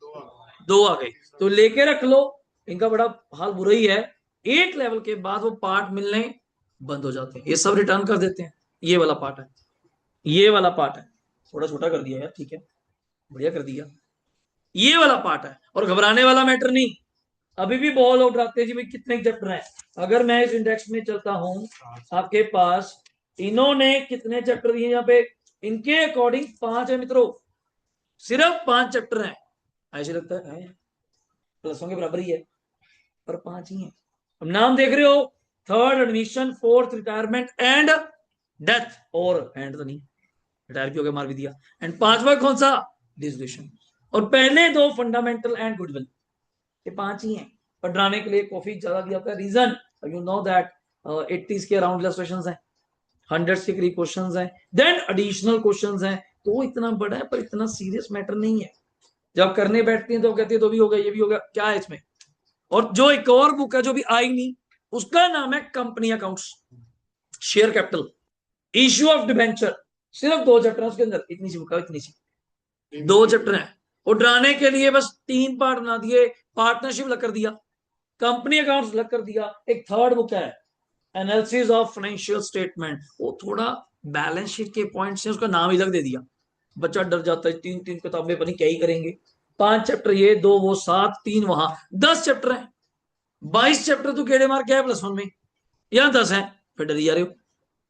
2 आ गई, तो लेके रख लो। इनका बड़ा हाल बुरा ही है, 8 लेवल के बाद वो पार्ट मिलने बंद हो जाते हैं, ये सब रिटर्न कर देते हैं। ये वाला पार्ट है, ये वाला पार्ट है, थोड़ा छोटा कर दिया यार, ठीक है, बढ़िया कर दिया। ये वाला पार्ट है, और घबराने वाला मैटर नहीं। अभी भी बहुत लोग डराते हैं जी भाई कितने चैप्टर हैं। अगर मैं इस इंडेक्स में चलता हूं, आपके पास इन्होंने कितने चैप्टर दिए यहाँ पे, इनके अकॉर्डिंग 5 है मित्रों, सिर्फ 5 चैप्टर हैं। ऐसे लगता है प्लसों के बराबर ही है, पर 5 ही है। अब नाम देख रहे हो, third admission, fourth retirement and death, और एंड तो नहीं, रिटायर भी हो गया, मार भी दिया। एंड 5वां कौन सा, डिसोल्यूशन। और पहले 2 फंडामेंटल एंड गुडविल, ये 5 ही हैं। पर डराने के लिए कॉफी ज्यादा दिया होता है, reason you know that 80s के अराउंड इलस्ट्रेशंस हैं, 100 के करीब क्वेश्चंस हैं, देन एडिशनल क्वेश्चंस हैं। तो इतना बड़ा है पर इतना सीरियस मैटर नहीं है। जब करने बैठती हैं तो कहती है तो भी होगा, ये भी होगा, क्या है इसमें। और जो एक और बुक है जो भी आई नहीं, उसका नाम है company accounts, share capital, issue of debenture, सिर्फ 2 चैप्टर है उसके अंदर, इतनी सी बुक है, इतनी सी 2 चैप्टर है। और डराने के लिए बस 3 पार्ट बना दिए, पार्टनरशिप अलग कर दिया, कंपनी अकाउंट्स अलग कर दिया। एक थर्ड बुक है एनालिसिस ऑफ फाइनेंशियल स्टेटमेंट, वो थोड़ा बैलेंस शीट के पॉइंट्स हैं, उसका नाम ही अलग दे दिया। बच्चा डर जाता है, 3 किताबें पता नहीं क्या ही करेंगे। 5 चैप्टर ये, 2 वो, 7, 3 वहां, 10 चैप्टर है। 22 चैप्टर तो केड़े मार के है +1 में, यहाँ 10 है, फिर डर जा रहे हो।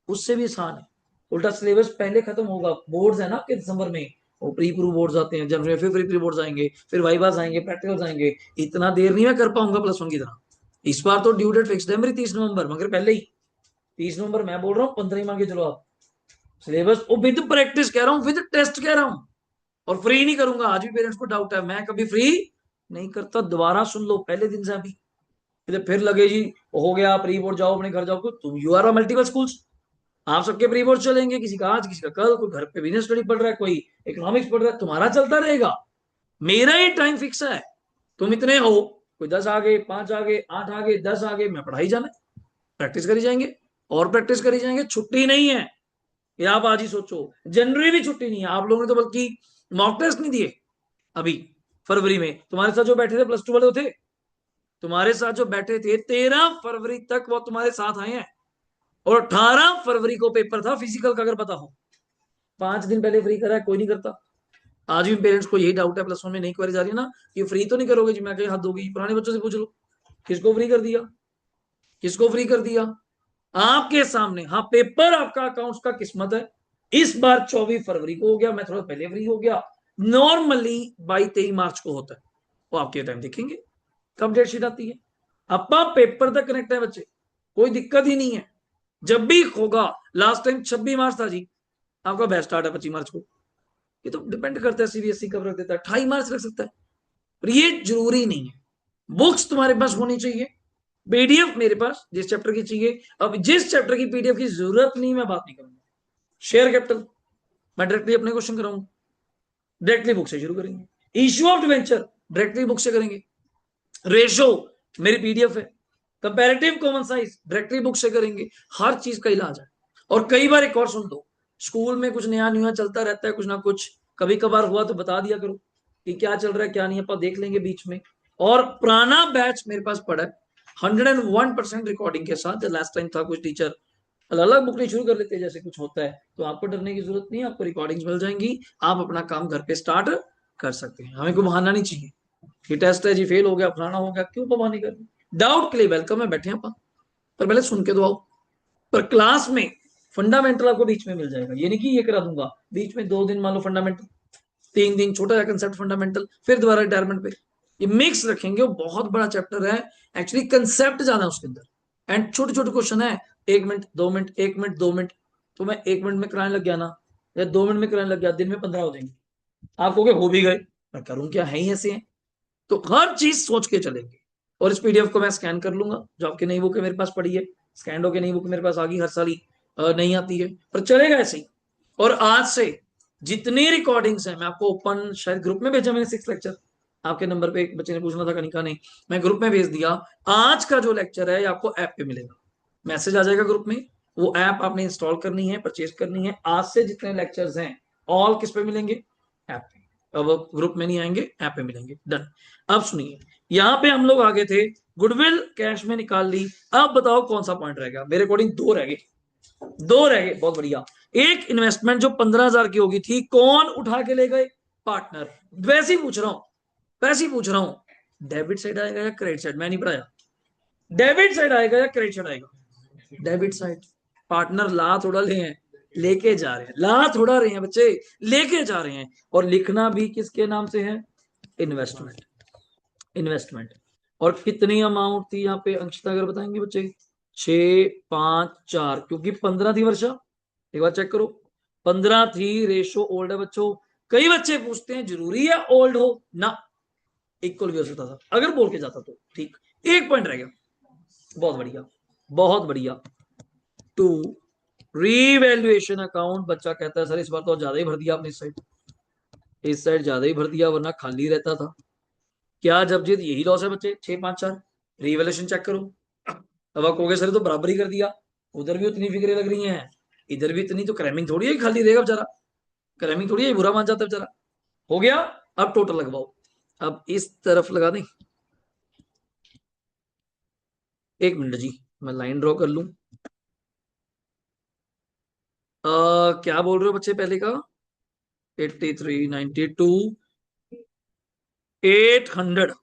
उससे भी आसान है, उल्टा सिलेबस पहले खत्म होगा। बोर्ड्स है ना आपके दिसंबर में, वो प्री प्रू बोर्ड्स आते हैं जनवरी में, फिर प्री प्री बोर्ड्स आएंगे, फिर वाइवास आएंगे, प्रैक्टिकल्स आएंगे। इतना देर नहीं मैं कर पाऊंगा +1 की तरह। इस बार तो ड्यू डेट फिक्स्ड है मेरी 30 नवंबर, मगर पहले ही 30 नवंबर मैं बोल रहा हूँ, 15 ही मान के चलो आप। सिलेबस वो विद प्रैक्टिस कह रहा हूँ, विद टेस्ट कह रहा हूँ, और फ्री नहीं करूंगा। आज भी पेरेंट्स को डाउट है, मैं कभी फ्री नहीं करता। दोबारा सुन लो पहले दिन से अभी, फिर लगे जी हो गया प्री बोर्ड, जाओ अपने घर जाओ, तुम यू आर मल्टीपल स्कूल्स, आप सबके प्री बोर्ड चलेंगे, किसी का आज किसी का कल, कोई घर पे बिजनेस स्टडी पढ़ रहा है, कोई इकोनॉमिक्स पढ़ रहा है, तुम्हारा चलता रहेगा। मेरा ये टाइम फिक्स है, तुम इतने हो, कोई 10 आ गए, 5 आ गए, 8 आ गए, 10 आ गए, मैं पढ़ाई जाना, प्रैक्टिस करी जाएंगे, और प्रैक्टिस करी जाएंगे। छुट्टी नहीं है, ये आप आज ही सोचो। जनवरी भी छुट्टी नहीं है, आप लोगों ने तो बल्कि मॉक टेस्ट नहीं दिए अभी फरवरी में। तुम्हारे साथ जो बैठे थे +2 वाले थे, तुम्हारे साथ जो बैठे थे 13 फरवरी तक वो तुम्हारे साथ आए हैं, और 18 फरवरी को पेपर था फिजिकल का, अगर पता हो। 5 दिन पहले फ्री करा है, कोई नहीं करता। आज भी पेरेंट्स को यही डाउट है, +1 में नई क्वेरी जा रही है ना, ये फ्री तो नहीं करोगे जी, मैं कहीं हद होगी। पुराने बच्चों से पूछ लो, किसको फ्री कर दिया, किसको फ्री कर दिया, आपके सामने। हाँ पेपर आपका अकाउंट्स का किस्मत है, इस बार 24 फरवरी को हो गया, मैं थोड़ा पहले फ्री हो गया। नॉर्मली 22-23 मार्च को होता है, वो आपके टाइम देखेंगे कब डेट शीट आती है। अपा पेपर तक कनेक्ट है बच्चे, कोई दिक्कत ही नहीं है, जब भी होगा। लास्ट टाइम 26 मार्च था जी, आपका बैच स्टार्ट है 25 मार्च को। ये तो डिपेंड करता है सीबीएसई कब रख देता है, 28 मार्च रख सकता है, पर ये जरूरी नहीं है। बुक्स तुम्हारे पास होनी चाहिए, पीडीएफ मेरे पास जिस चैप्टर की चाहिए। अब जिस चैप्टर की पीडीएफ की जरूरत नहीं, मैं बात नहीं करूंगा। शेयर कैपिटल मैं डायरेक्टली अपने क्वेश्चन कराऊंगा, डायरेक्टली बुक से शुरू करेंगे। Issue of debenture directly book से करेंगे, रेशो मेरी पीडीएफ है, comparative common size directly book से करेंगे। हर चीज का इलाज है। और कई बार एक और सुन दो, स्कूल में कुछ नया न्यू चलता रहता है, कुछ ना कुछ, कभी कभार हुआ तो बता दिया करो कि क्या चल रहा है क्या नहीं, अपन देख लेंगे बीच में। और पुराना बैच मेरे पास पड़ा है 101% रिकॉर्डिंग के साथ। लास्ट टाइम था कुछ टीचर अलग अलग बुक नहीं शुरू कर लेते, जैसे कुछ होता है, तो आपको डरने की जरूरत नहीं, आपको रिकॉर्डिंग्स मिल जाएंगी, आप अपना काम घर पे स्टार्ट कर सकते हैं। हमें कोई बहाना नहीं चाहिए कि टेस्ट है जी फेल हो गया, फलाना हो गया, क्यों बहाने कर। डाउट के लिए वेलकम है, बैठे अपन, पर पहले सुन के तो आओ। पर क्लास में फंडामेंटल आपको बीच में मिल जाएगा, ये नहीं कि ये करा दूंगा बीच में 2 दिन मान लो फंडामेंटल, 3 दिन छोटा सा कंसेप्ट फंडामेंटल, फिर दोबारा रिटायरमेंट पे। ये मिक्स रखेंगे, वो बहुत बड़ा चैप्टर है, एक्चुअली कंसेप्ट ज्यादा है उसके अंदर, एंड छोटे छोटे क्वेश्चन है, 1 मिनट 2 मिनट 1 मिनट 2 मिनट। तो मैं 1 मिनट में कराने लग गया ना, या 2 मिनट में कराने लग गया, दिन में 15 हो जाएंगे। आप कहोगे हो भी गए, मैं करूं क्या, है ही ऐसे हैं। तो हर चीज सोच के चलेंगे। और इस पीडीएफ को मैं स्कैन कर लूंगा, जो आपकी नई बुक है मेरे पास पड़ी है, स्कैंडो की नई बुक मेरे पास आ गई, हर साल ही नहीं आती है, पर चलेगा ऐसे ही। और आज से जितनी रिकॉर्डिंग्स हैं, मैं आपको ओपन शायद ग्रुप में भेजा मैंने 6 लेक्चर, आपके नंबर पे एक बच्चे ने पूछना था, कनिका ने, मैं ग्रुप में भेज दिया। आज का जो लेक्चर है ये आपको ऐप पे मिलेगा, मैसेज आ जाएगा ग्रुप में, वो ऐप आपने इंस्टॉल करनी है, परचेज करनी है। आज से जितने लेक्चर्स हैं ऑल किस पे मिलेंगे? ऐप पे। अब ग्रुप में नहीं आएंगे, ऐप पे मिलेंगे। डन। अब सुनिए, यहां पे हम लोग आगे थे, गुडविल कैश में निकाल ली। अब बताओ कौन सा पॉइंट रह गया? मेरे अकॉर्डिंग दो रह गए, दो रह गए, बहुत बढ़िया। एक इन्वेस्टमेंट जो 15,000 की होगी थी, कौन उठा के ले गए? पार्टनर। वैसे ही पूछ रहा हूं, वैसे ही पूछ रहा हूं, डेबिट साइड आएगा या क्रेडिट साइड? मैं नहीं पढ़ाया, डेबिट साइड आएगा या क्रेडिट साइड आएगा? Debit side. पार्टनर ला थोड़ा ले हैं, लेके जा रहे हैं, ला थोड़ा रहे हैं बच्चे, लेके जा रहे हैं। और लिखना भी किसके नाम से है? इन्वेस्टमेंट। इन्वेस्टमेंट। और कितनी अमाउंट थी यहाँ पे? अंशता अगर बताएंगे बच्चे। 6, 5, 4, क्योंकि 15 थी वर्षा, एक बार चेक करो, 15 थी, रेशो ओल्ड है बच्चों। कई बच्चे पूछते हैं जरूरी है ओल्ड हो ना, इक्वल भी हो सकता था अगर बोल के जाता तो ठीक। एक पॉइंट रह गया, बहुत बढ़िया, बहुत बढ़िया। टू रीवैल्यूएशन अकाउंट, बच्चा कहता है सर इस बार तो ज्यादा ही भर दिया आपने, इस साइड ज्यादा ही भर दिया, वरना खाली रहता था। क्या जब जीत यही लॉस है बच्चे? 6, 5, 4, रीवैल्यूएशन चेक करो। अब आप कहोगे सर तो बराबर ही कर दिया, उधर भी उतनी फिक्रें लग रही हैं, इधर भी इतनी, तो क्रैमिंग थोड़ी है खाली रहेगा बेचारा, क्रैमिंग थोड़ी है बुरा मान जाता है बेचारा। हो गया। अब टोटल लगवाओ, अब इस तरफ लगा दें। एक मिनट जी, मैं लाइन ड्रॉ कर लूं। क्या बोल रहे हो बच्चे पहले का? 83, 92, 800,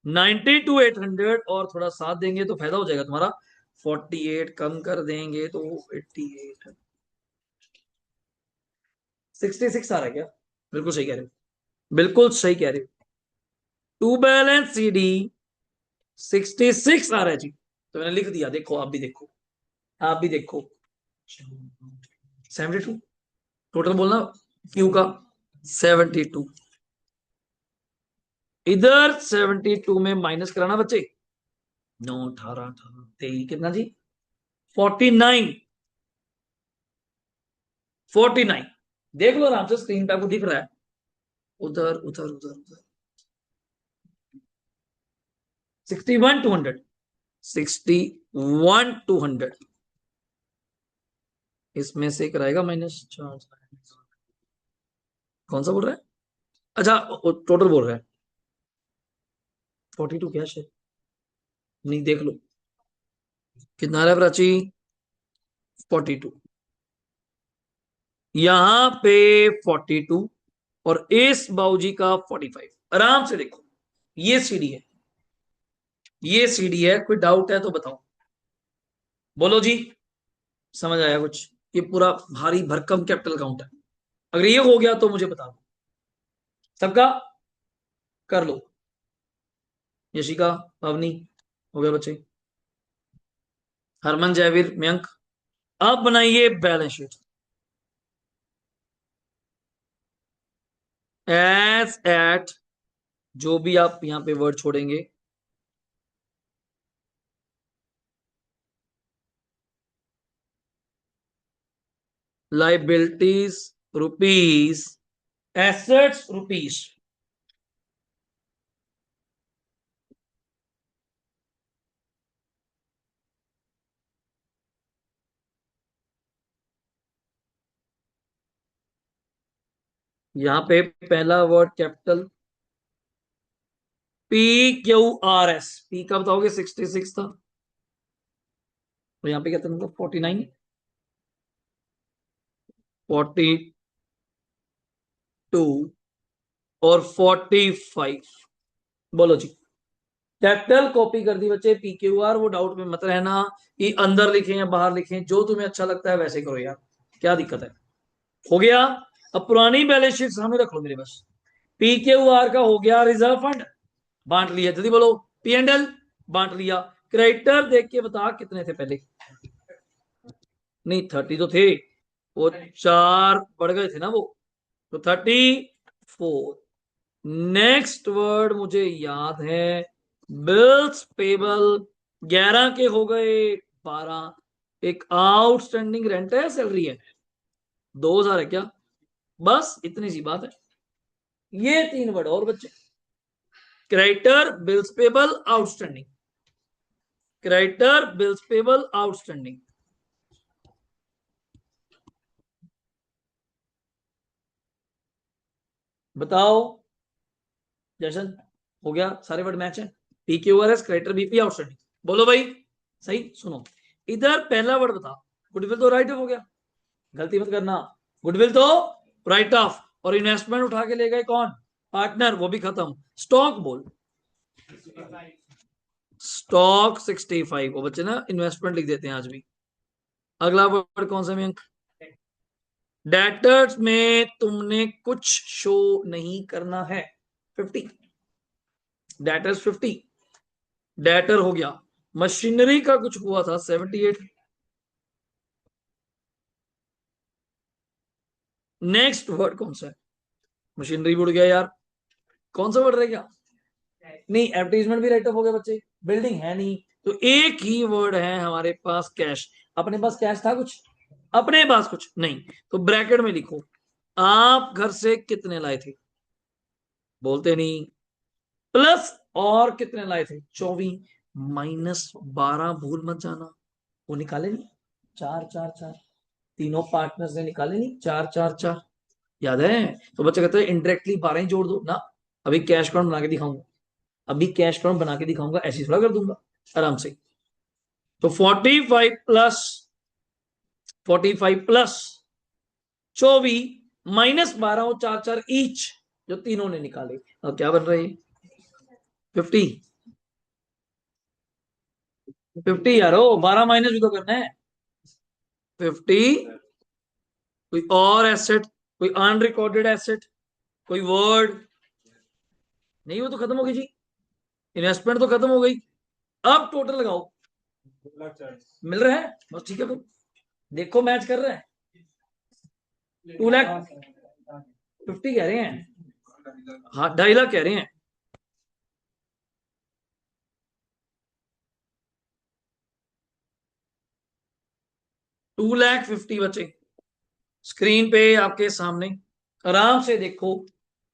92, 800, और थोड़ा साथ देंगे तो फायदा हो जाएगा तुम्हारा। 48 कम कर देंगे तो 88, 66 आ रहा है क्या? बिल्कुल सही कह रहे हो, बिल्कुल सही कह रहे हो। टू बैलेंस सी डी 66 आ रहा है जी, तो मैंने लिख दिया, देखो आप भी देखो, आप भी देखो। 72 टोटल बोलना क्यू का, 72। इधर 72 में माइनस कराना बच्चे, 9, 18, 18, 23, कितना जी? 49, 49। देख लो आराम से, स्क्रीन पे आपको दिख रहा है। उधर उधर उधर उधर 61, 200, 61, 200, इसमें से कराएगा माइनस 4। कौन सा बोल रहा है? अच्छा, टोटल बोल रहा है। 42 क्या है? नहीं, देख लो कितना आ रहा है प्राची। 42, यहां पे 42, और इस बाऊजी का 45। आराम से देखो, ये सीढ़ी है, ये सीढ़ी है, कोई डाउट है तो बताओ, बोलो जी। समझ आया कुछ? ये पूरा भारी भरकम कैपिटल अकाउंट है, अगर ये हो गया तो मुझे बता दो। सबका कर लो, यशिका, पवनी, हो गया बच्चे, हरमन, जयवीर, मयंक। अब बनाइए बैलेंस शीट एज एट, जो भी आप यहां पे वर्ड छोड़ेंगे, लाइबिलिटीज रुपीज, एसेट्स रुपीज। यहां पे पहला word capital P Q R S, P का बताओगे 66 था, तो यहाँ पे क्या था मतलब 49, 42 और 45। बोलो जी। कैपिटल कॉपी कर दी बच्चे, पी क्यू आर, वो डाउट में मत रहना कि अंदर लिखें या बाहर लिखें, जो तुम्हें अच्छा लगता है वैसे करो यार, क्या दिक्कत है। हो गया। अब पुरानी बैलेंस शीट सामने रख लो मेरे, बस पी क्यू आर का हो गया, रिजर्व फंड बांट लिया, जल्दी बोलो, पी एंड एल बांट लिया। क्रेडिटर देख के बता कितने थे पहले? नहीं 30 तो थे, वो 4 बढ़ गए थे ना वो, तो 34। नेक्स्ट वर्ड मुझे याद है, बिल्स पेबल 11 के हो गए 12। एक आउटस्टैंडिंग रेंट है, सैलरी है, 2000 है क्या? बस इतनी सी बात है। ये 3 वर्ड और बच्चे, creditor, bills payable, outstanding. Creditor, bills payable, outstanding. बताओ जैसन, हो गया? सारे वर्ड मैच है। P Q R S, creditor, BP, outstanding. बोलो भाई सही। सुनो, इधर पहला वर्ड बता, गुडविल तो राइट ऑफ हो गया, गलती मत करना। गुडविल तो राइट ऑफ, और इन्वेस्टमेंट उठा के ले गए कौन? पार्टनर, वो भी खत्म। स्टॉक बोल, स्टॉक 65। वो बच्चे ना इन्वेस्टमेंट लिख देते हैं आज भी। अगला वर्ड कौन सा मयंक? डेटर्स में तुमने कुछ शो नहीं करना है, 50। डेटर्स 50, डेटर हो गया। मशीनरी का कुछ हुआ था, 78। नेक्स्ट वर्ड कौन सा है? मशीनरी उड़ गया यार, कौन सा वर्ड रह गया? नहीं, एडवर्टीजमेंट भी राइट ऑफ हो गया बच्चे, बिल्डिंग है नहीं, तो एक ही वर्ड है हमारे पास, कैश। अपने पास कैश था कुछ? अपने पास कुछ नहीं, तो ब्रैकेट में लिखो, आप घर से कितने लाए थे? बोलते नहीं। प्लस और कितने लाए थे? 24, -12 भूल मत जाना। वो निकाले नहीं, 4 4 4, तीनों पार्टनर्स ने निकाले नहीं, 4 4 4, याद है? तो बच्चे कहते हैं इनडायरेक्टली 12 ही जोड़ दो ना। अभी कैश काउंट बना के दिखाऊंगा, अभी कैश काउंट बना के दिखाऊंगा, ऐसी थोड़ा कर दूंगा आराम से। तो 45 प्लस 24 -12 और 4 4 ईच, जो तीनों ने निकाले। अब क्या बन रही है? 50। 50 यार, हो 12 माइनस भी तो करना है। 50, कोई और एसेट, कोई अनरिकॉर्डेड एसेट, कोई वर्ड नहीं, वो तो खत्म हो गई जी, इन्वेस्टमेंट तो खत्म हो गई। अब टोटल लगाओ, 2,40,000। मिल रहा है बस, ठीक है फिर। देखो मैच कर रहा है। 2,50,000 कह रहे हैं, हाँ 2.5 लाख कह रहे हैं। 2,50,000 बचे स्क्रीन पे आपके सामने, आराम से देखो।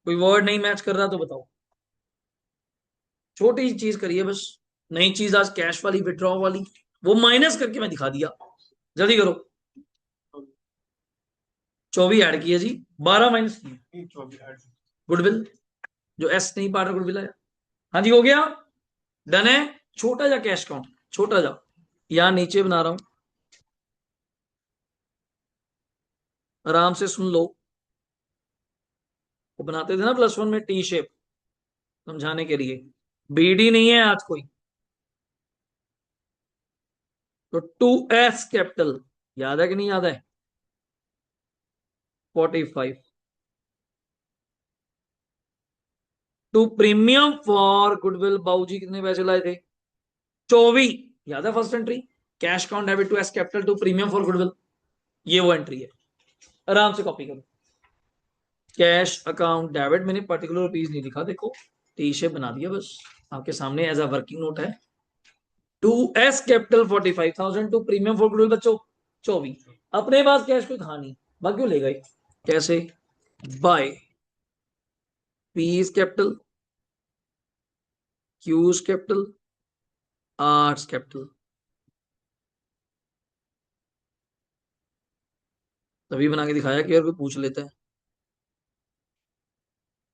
कोई वर्ड नहीं मैच कर रहा तो बताओ। छोटी चीज करिए बस, नई चीज आज कैश वाली, विड्रॉ वाली, वो माइनस करके मैं दिखा दिया। जल्दी करो। 24 ऐड किया जी, 12 माइनस किया। 24 गुडविल, जो एस नहीं पार्ट गुडविल आया। हाँ जी, हो गया, डन है। छोटा जा कैश काउंट, छोटा जा, यहां नीचे बना रहा हूं, आराम से सुन लो। वो बनाते थे ना +1 में टी शेप, समझाने के लिए। बीडी नहीं है आज कोई, तो 2S कैपिटल, याद है कि नहीं याद है? 45 टू प्रीमियम फॉर गुडविल, बाबूजी कितने पैसे लाए थे? 24, याद है first entry, cash count debit to S capital to premium for goodwill, ये वो एंट्री है। आराम से कॉपी करो। कैश अकाउंट डेबिट, मैंने पर्टिकुलर रुपीज नहीं लिखा, देखो टी शेप बना दिया बस, आपके सामने एज अ वर्किंग नोट है। To S capital 45,000 to premium for goodwill बच्चों 24। अपने पास कैश कोई था नहीं, बाकी क्यों ले गए? कैसे? By P's capital, Q's capital, R's capital. तभी बना के दिखाया कि अगर कोई पूछ लेता है।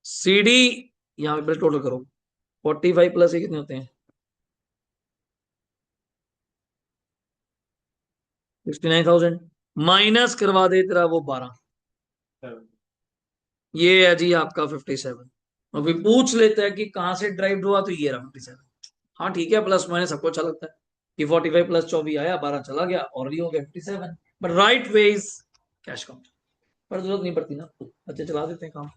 सीडी, यहां पे टोटल करो, 45 प्लस ये कितने होते हैं? 69,000, माइनस करवा दे तेरा वो 12, ये है जी आपका 57। और कोई पूछ लेता है कि कहां से ड्राइव हुआ, तो ये रहा 57। हाँ ठीक है, प्लस माइनस सबको अच्छा लगता है कि 45 प्लस 24 आया, 12 चला गया, और ये हो गया 57। But right way is cash count. पर जरूरत नहीं पड़ती ना, बच्चे चला देते हैं काम,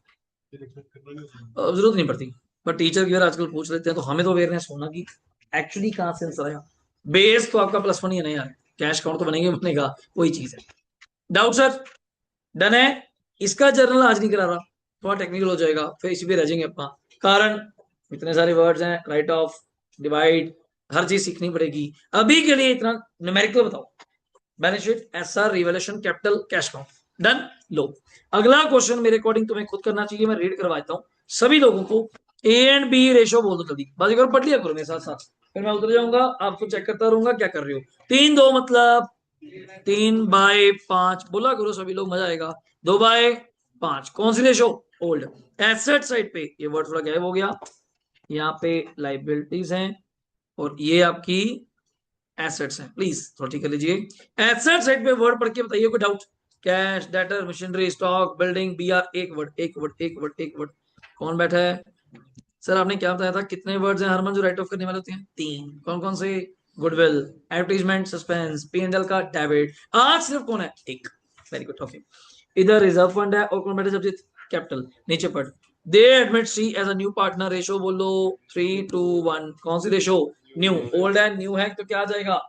जरूरत नहीं पड़ती। पर टीचर की अगर आजकल पूछ लेते हैं तो हमें तो अवेयरनेस होना कि एक्चुअली कहां से आंसर आया। बेस तो आपका +1 ही है ना यार, कैश काउंट तो बनेगा बनेगा, वही चीज है। Doubt sir? डन है। इसका जर्नल आज नहीं करा रहा, थोड़ा टेक्निकल हो जाएगा, फिर इसी पे रह जाएंगे अपना। कारण इतने सारे वर्ड्स हैं, राइट ऑफ, डिवाइड, हर चीज सीखनी पड़ेगी। अभी के लिए इतना न्यूमेरिकल बताओ। Balance sheet, SR, revaluation, capital, cash count. Done. लो, अगला क्वेश्चन मेरे अकॉर्डिंग तुम्हें खुद करना चाहिए, मैं रीड करवा देता हूँ सभी लोगों को। ए एंड बी रेशो बोल दो जल्दी, बाजी करो, पढ़ लिया करो मेरे साथ साथ, फिर मैं उतर जाऊंगा, आपको चेक करता रहूंगा क्या कर रहे हो। 3-2 मतलब 3/5 बोला करो सभी लोग, मजा आएगा। 2/5 कौन सी रेशो? ओल्ड। एसेट साइड पे ये वर्ड थोड़ा गायब हो गया, यहाँ पे लाइबिलिटीज हैं और ये आपकी एसेट्स हैं, प्लीज थोड़ा ठीक कर लीजिए। एसेट साइड पे वर्ड पढ़ के बताइए कोई डाउट। Cash, debtor, machinery, stock, building, BR, एक वर्ड एक वर्ड एक वर्ड एक वर्ड। कौन बैठा है? सर आपने क्या बताया था, कितने वर्ड्स हैं हर मंथ जो राइट ऑफ करने वाले होते हैं? 3। कौन कौन से? Goodwill, advertisement, suspense, P and L का डेबिट। आज सिर्फ कौन है? एक। Very good, okay. इधर रिजर्व फंड है और कौन बैठे सब्जेक्ट? कैपिटल। नीचे पढ़। They admit C as a new partner, ratio बोलो 3:1। कौन सी रेशो? न्यू। ओल्ड है न्यू है तो क्या आ जाएगा?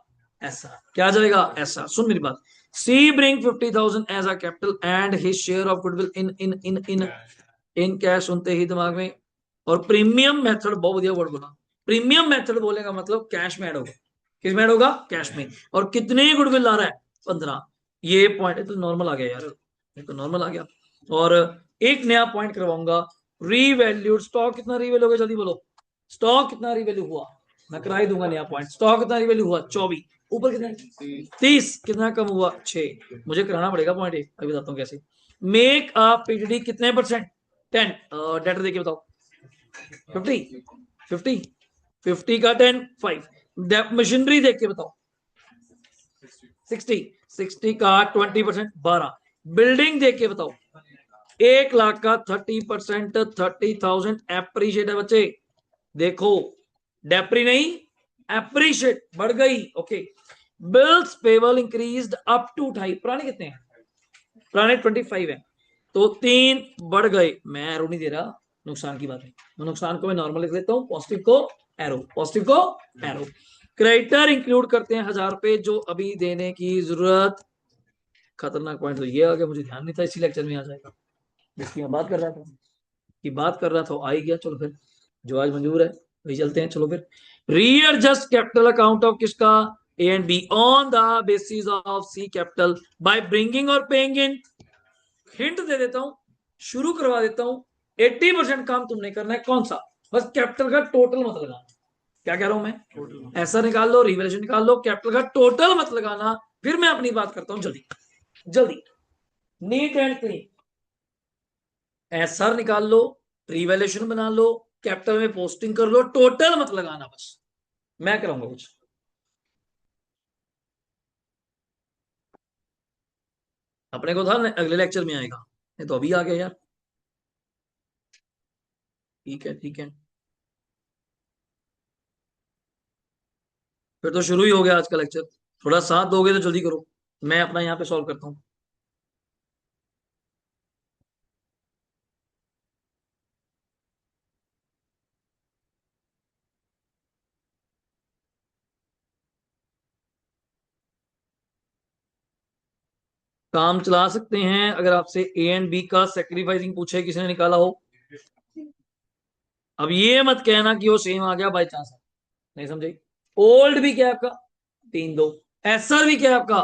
ऐसा। क्या आ जाएगा? ऐसा। सुन मेरी बात। C bring 50,000 as a capital and his share of goodwill in in cash. सुनते ही दिमाग में। और प्रीमियम मेथड, बहुत बढ़िया वर्ड बोला। प्रीमियम मेथड बोलेगा मतलब कैश में ऐड होगा। किस में ऐड होगा? कैश में। और कितने गुडविल ला रहा है? 15। ये पॉइंट तो नॉर्मल आ गया यार, ये तो नॉर्मल आ गया। और एक नया पॉइंट करवाऊंगा, रीवैल्यूड स्टॉक कितना रीवैल्यू हो गया, जल्दी बोलो। स्टॉक कितना रीवैल्यू हुआ? मैं करा ही दूंगा नया पॉइंट। स्टॉक कितना रिवैल्यू हुआ? 24। ऊपर कितना? 30। कितना कम हुआ? 6। मुझे कराना पड़ेगा पॉइंट, एक अभी बताता हूँ कैसे। मेक अ पीडीडी कितने परसेंट? 10। डेटर देके बताओ। 50। 50। 50 का 10, 5। मशीनरी देख के बताओ। 60। 60 का 20%, 12। बिल्डिंग देख के बताओ। 1 लाख का 30%, 30,000 एप्रीशिएट है बच्चे। देखो, डेप्री नहीं, एप्रीशिएट बढ़ गई। Okay. Bills payable increased up to 2.5। पुराने कितने हैं? पुराने 25 है, तो 3 बढ़ गए। मैं एरो नहीं दे रहा, नुकसान की बात है, नुकसान को मैं नॉर्मल लिख देता हूं, पॉजिटिव को एरो, पॉजिटिव को एरो। क्रेडिटर इंक्लूड करते हैं 1,000 रुपए जो अभी देने की जरूरत। खतरनाक पॉइंट तो ये आ गया, मुझे ध्यान नहीं था, इसी लेक्चर में आ जाएगा जिसकी मैं बात कर रहा था, की बात कर रहा था, आ ही गया। चलो फिर, जो आज मंजूर है वही चलते हैं। चलो फिर, रीएडजस्ट कैपिटल अकाउंट ऑफ किसका? A and B on the basis of C capital by bringing और पेइंग इन। हिंट दे देता हूं, शुरू करवा देता हूं। 80% काम तुमने करना है, कौन सा? बस कैपिटल का टोटल मत लगाना। क्या कह रहा हूं मैं? ऐसा निकाल लो, रिवैल्यूएशन निकाल लो, कैपिटल का टोटल मत लगाना। फिर मैं अपनी बात करता हूं, जल्दी जल्दी, नीट एंड क्लीन। एसआर निकाल लो, रिवैल्यूएशन बना लो, कैपिटल में पोस्टिंग कर लो, टोटल मत लगाना बस। मैं कराऊंगा कुछ। अपने को था ना अगले लेक्चर में आएगा, ये तो अभी आ गया यार। ठीक है ठीक है, फिर तो शुरू ही हो गया आज का लेक्चर। थोड़ा साथ दोगे तो जल्दी करो, मैं अपना यहाँ पे सॉल्व करता हूँ। काम चला सकते हैं अगर आपसे ए एंड बी का सेक्रीफाइसिंग पूछे, किसी ने निकाला हो। अब ये मत कहना कि वो सेम आ गया बाई चांस, नहीं समझे। ओल्ड भी क्या है आपका? 3-2। एसआर भी क्या है आपका?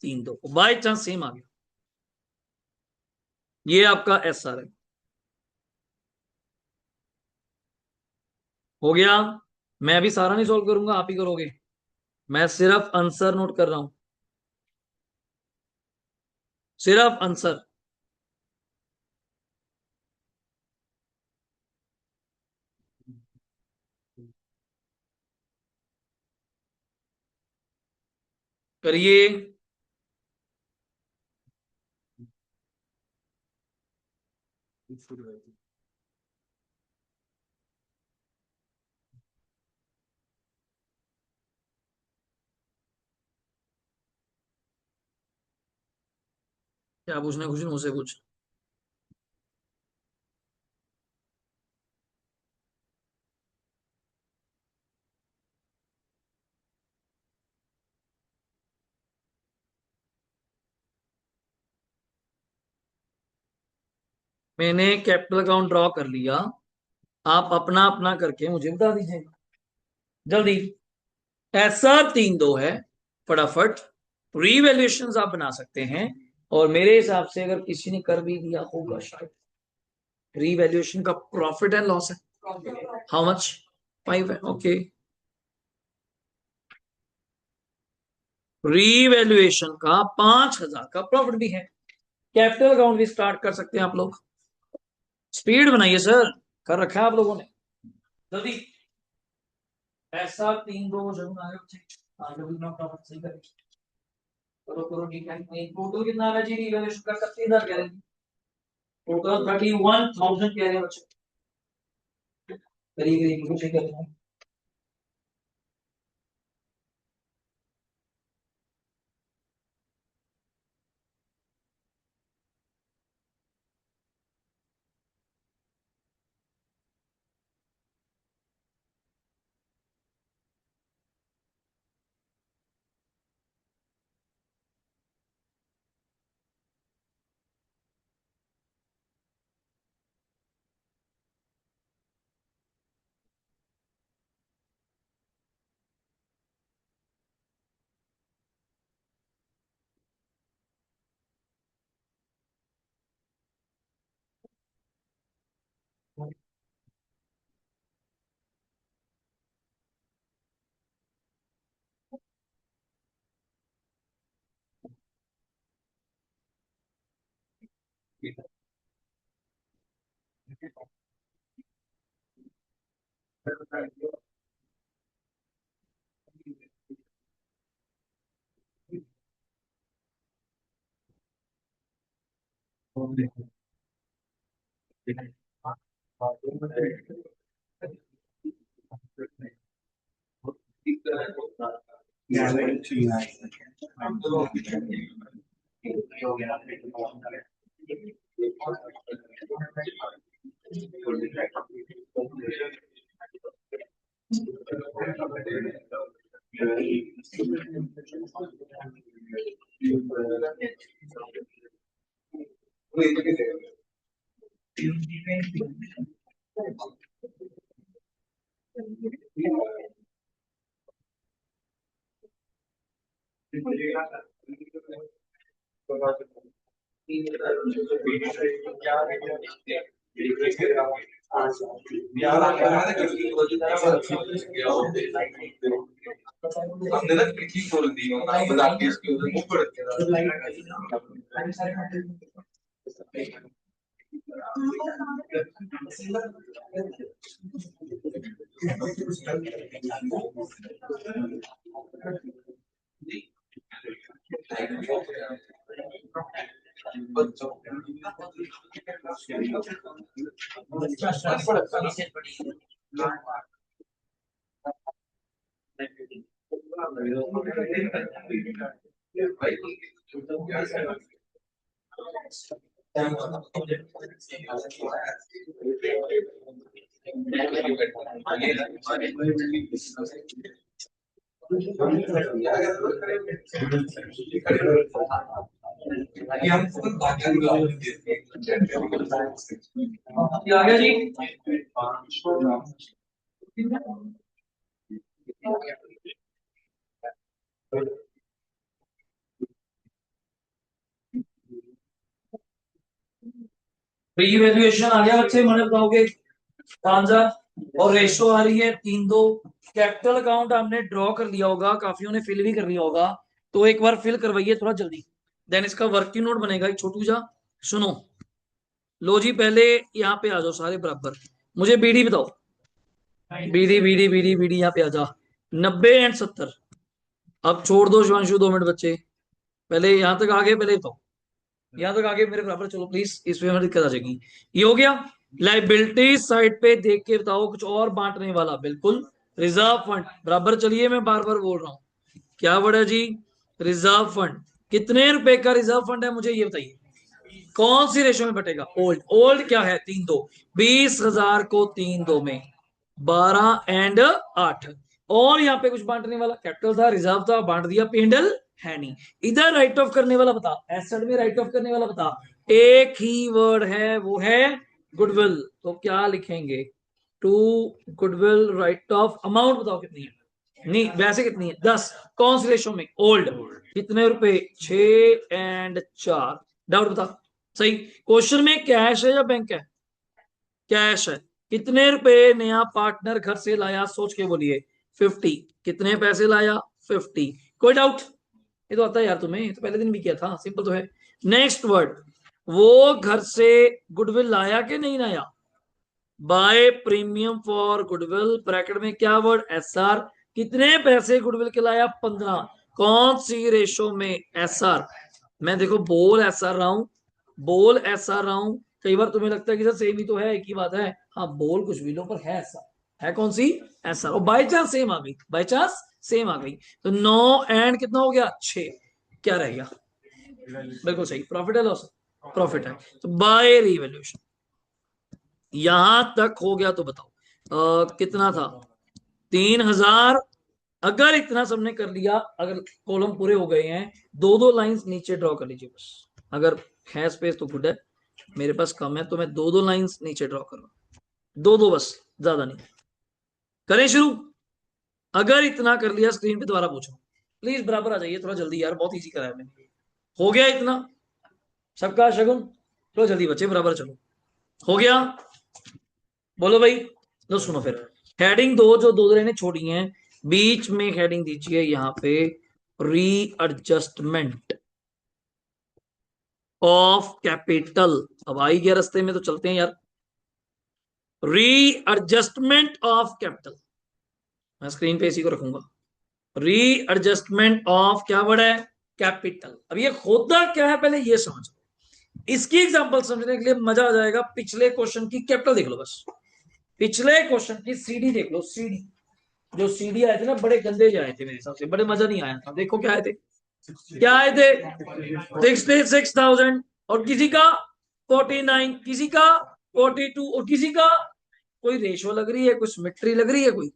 3-2। बाई चांस सेम आ गया, ये आपका एसआर है। हो गया। मैं अभी सारा नहीं सॉल्व करूंगा, आप ही करोगे। मैं सिर्फ आंसर नोट कर रहा हूं, सिर्फ आंसर। करिए। क्या पूछना है, कुछ मुझसे पूछ। मैंने कैपिटल अकाउंट ड्रॉ कर लिया, आप अपना अपना करके मुझे बता दीजिए जल्दी। ऐसा 3-2 है, फटाफट रीवैल्यूएशन आप बना सकते हैं। और मेरे हिसाब से अगर किसी ने कर भी दिया होगा शायद, रीवैल्यूएशन का प्रॉफिट एंड लॉस है, हाउ मच 5 है, ओके। रीवैल्यूएशन का 5,000 का प्रॉफिट भी है। कैपिटल अकाउंट भी स्टार्ट कर सकते हैं आप लोग। स्पीड बनाइए सर, कर रखा है आप लोगों ने, जल्दी। ऐसा 3-2 जरूर आए आगे भी ना प्रॉफिट सही करें। करो करो ठीक है। टोटल कितना आ रहा है जी रीवैल्यूएशन का? 31,000 कह रहे हैं, टोटल 31,000 कह रहे हैं बच्चे। करीब करीब कुछ सही करते हैं। ये आ गया जी। रीवैल्यूएशन आ गया बच्चे, मैंने बताओगे 5,000 और रेशो आ रही है 3-2। कैपिटल अकाउंट आपने ड्रॉ कर लिया होगा, काफियों ने फिल भी कर लिया होगा, तो एक बार फिल करवाइए थोड़ा जल्दी। देन इसका वर्किंग नोट बनेगा एक छोटू जा। सुनो, लो जी, पहले यहाँ पे आ जाओ सारे बराबर। मुझे बीडी बताओ, बीडी बीडी बीडी बीडी यहाँ पे आ जा। 90 एंड 70। अब छोड़ दो शिवांशु 2 मिनट बच्चे, पहले यहाँ तक आगे पहले बताओ। यहाँ तक आगे मेरे बराबर चलो प्लीज, इसमें हमें दिक्कत आ जाएगी। ये हो गया। लाइबिलिटी साइड पे देख के बताओ कुछ और बांटने वाला, बिल्कुल। रिजर्व फंड बराबर, चलिए मैं बार बार बोल रहा हूँ, क्या बड़ा जी? Reserve fund. कितने रुपए का रिजर्व फंड है मुझे ये बताइए, कौन सी रेशो में बटेगा? ओल्ड, ओल्ड क्या है? 3-2। 20,000 को 3-2 में 12 एंड 8। और यहाँ पे कुछ बांटने वाला, कैपिटल था, रिजर्व था, बांट दिया, पेंडल है नहीं। इधर राइट ऑफ करने वाला बता, एसेट में राइट ऑफ करने वाला बता। एक ही वर्ड है, वो है गुडविल। तो क्या लिखेंगे? To goodwill write off, amount बताओ कितनी है? नहीं वैसे कितनी है 10, कौन सी रेशो में ओल्ड, कितने रुपए 6 एंड 4, डाउट बता। सही। क्वेश्चन में कैश है या बैंक है, कैश है। कितने रुपए नया पार्टनर घर से लाया, सोच के बोलिए 50, कितने पैसे लाया 50, कोई डाउट, ये तो आता है यार तुम्हें, ये तो पहले दिन भी किया था, सिंपल तो है। नेक्स्ट वर्ड, वो घर से गुडविल लाया कि नहीं लाया, by premium for goodwill, bracket में क्या वर्ड एस आर, कितने पैसे गुडविल के लाया 15, कौन सी रेशो में एस आर, मैं देखो बोल एस आर रहा हूं, बोल एस आर रहा हूं, कई बार तुम्हें लगता है कि सर सेम ही तो है, एक ही बात है, हाँ बोल कुछ भी लो पर है ऐसा, है कौन सी एस आर, और बाई चांस सेम आ गई, बाई चांस सेम आ गई, तो 9 एंड कितना हो गया 6, क्या रह गया, बिल्कुल सही, प्रॉफिट है लॉस, प्रॉफिट है, तो बाय रिवैल्यूएशन। यहां तक हो गया तो बताओ कितना था 3000, अगर इतना सबने कर लिया, अगर कॉलम पूरे हो गए हैं, दो दो लाइंस नीचे ड्रॉ कर लीजिए बस, अगर है स्पेस तो गुड है, मेरे पास कम है तो मैं दो दो लाइंस नीचे ड्रॉ करूंगा, दो दो बस, ज्यादा नहीं, करें शुरू। अगर इतना कर लिया, स्क्रीन पे दोबारा पूछो प्लीज, बराबर आ जाइए थोड़ा जल्दी यार, बहुत इजी करा है मैंने, हो गया इतना सबका शगुन, थोड़ा जल्दी बच्चे बराबर चलो, हो गया, बोलो भाई, लो सुनो फिर, हेडिंग दो जो दो ने छोड़ी हैं, बीच में हेडिंग दीजिए यहाँ पे रीएडजस्टमेंट ऑफ कैपिटल, अब आई गया रास्ते में तो चलते हैं यार, रीएडजस्टमेंट ऑफ कैपिटल, मैं स्क्रीन पे इसी को रखूंगा, रीएडजस्टमेंट ऑफ क्या वर्ड है कैपिटल। अब ये होता क्या है पहले ये समझ, इसकी एग्जांपल समझने के लिए मजा आ जाएगा, पिछले क्वेश्चन की कैपिटल देख लो बस, पिछले क्वेश्चन की सीडी देख लो, सीडी, जो सीडी आए थे ना बड़े गंदे जो आए थे मेरे हिसाब से, बड़े मजा नहीं आया था, देखो क्या आए थे, क्या आए थे 66,000, और किसी का 49, किसी का 42, और किसी का कोई रेशो लग रही है, कोई सिमेट्री लग रही है कोई,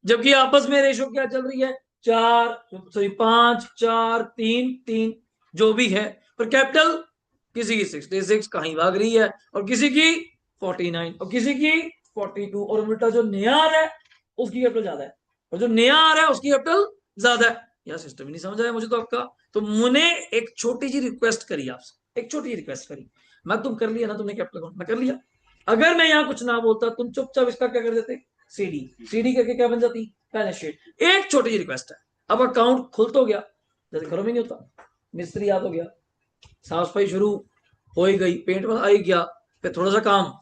जबकि आपस में रेशो क्या चल रही है 4, सॉरी 5 4 3 3, जो भी है, पर कैपिटल किसी की 66 कहीं भाग रही है, और किसी की 49, और किसी की 42, और उल्टा जो नया आ रहा है उसकी कैपिटल ज्यादा है, और जो नया आ रहा है उसकी कैपिटल ज्यादा है, यार सिस्टम ही नहीं समझ आया मुझे तो आपका, तो मैंने एक छोटी सी रिक्वेस्ट करी आपसे, एक छोटी सी रिक्वेस्ट करी, मैं तुम कर लिया ना तुमने कैपिटल अकाउंट, मैं कर लिया, अगर मैं यहाँ कुछ ना बोलता तुम चुपचाप इसका क्या कर देते, सीडी, सीडी करके क्या बन जाती बैलेंस शीट, एक छोटी सी रिक्वेस्ट है, अब अकाउंट खुल तो गया, जैसे घरों में नहीं होता, मिस्त्री याद हो गया, साफ सफाई शुरू हो ही गई, पेंट वाला आ ही गया, फिर थोड़ा सा काम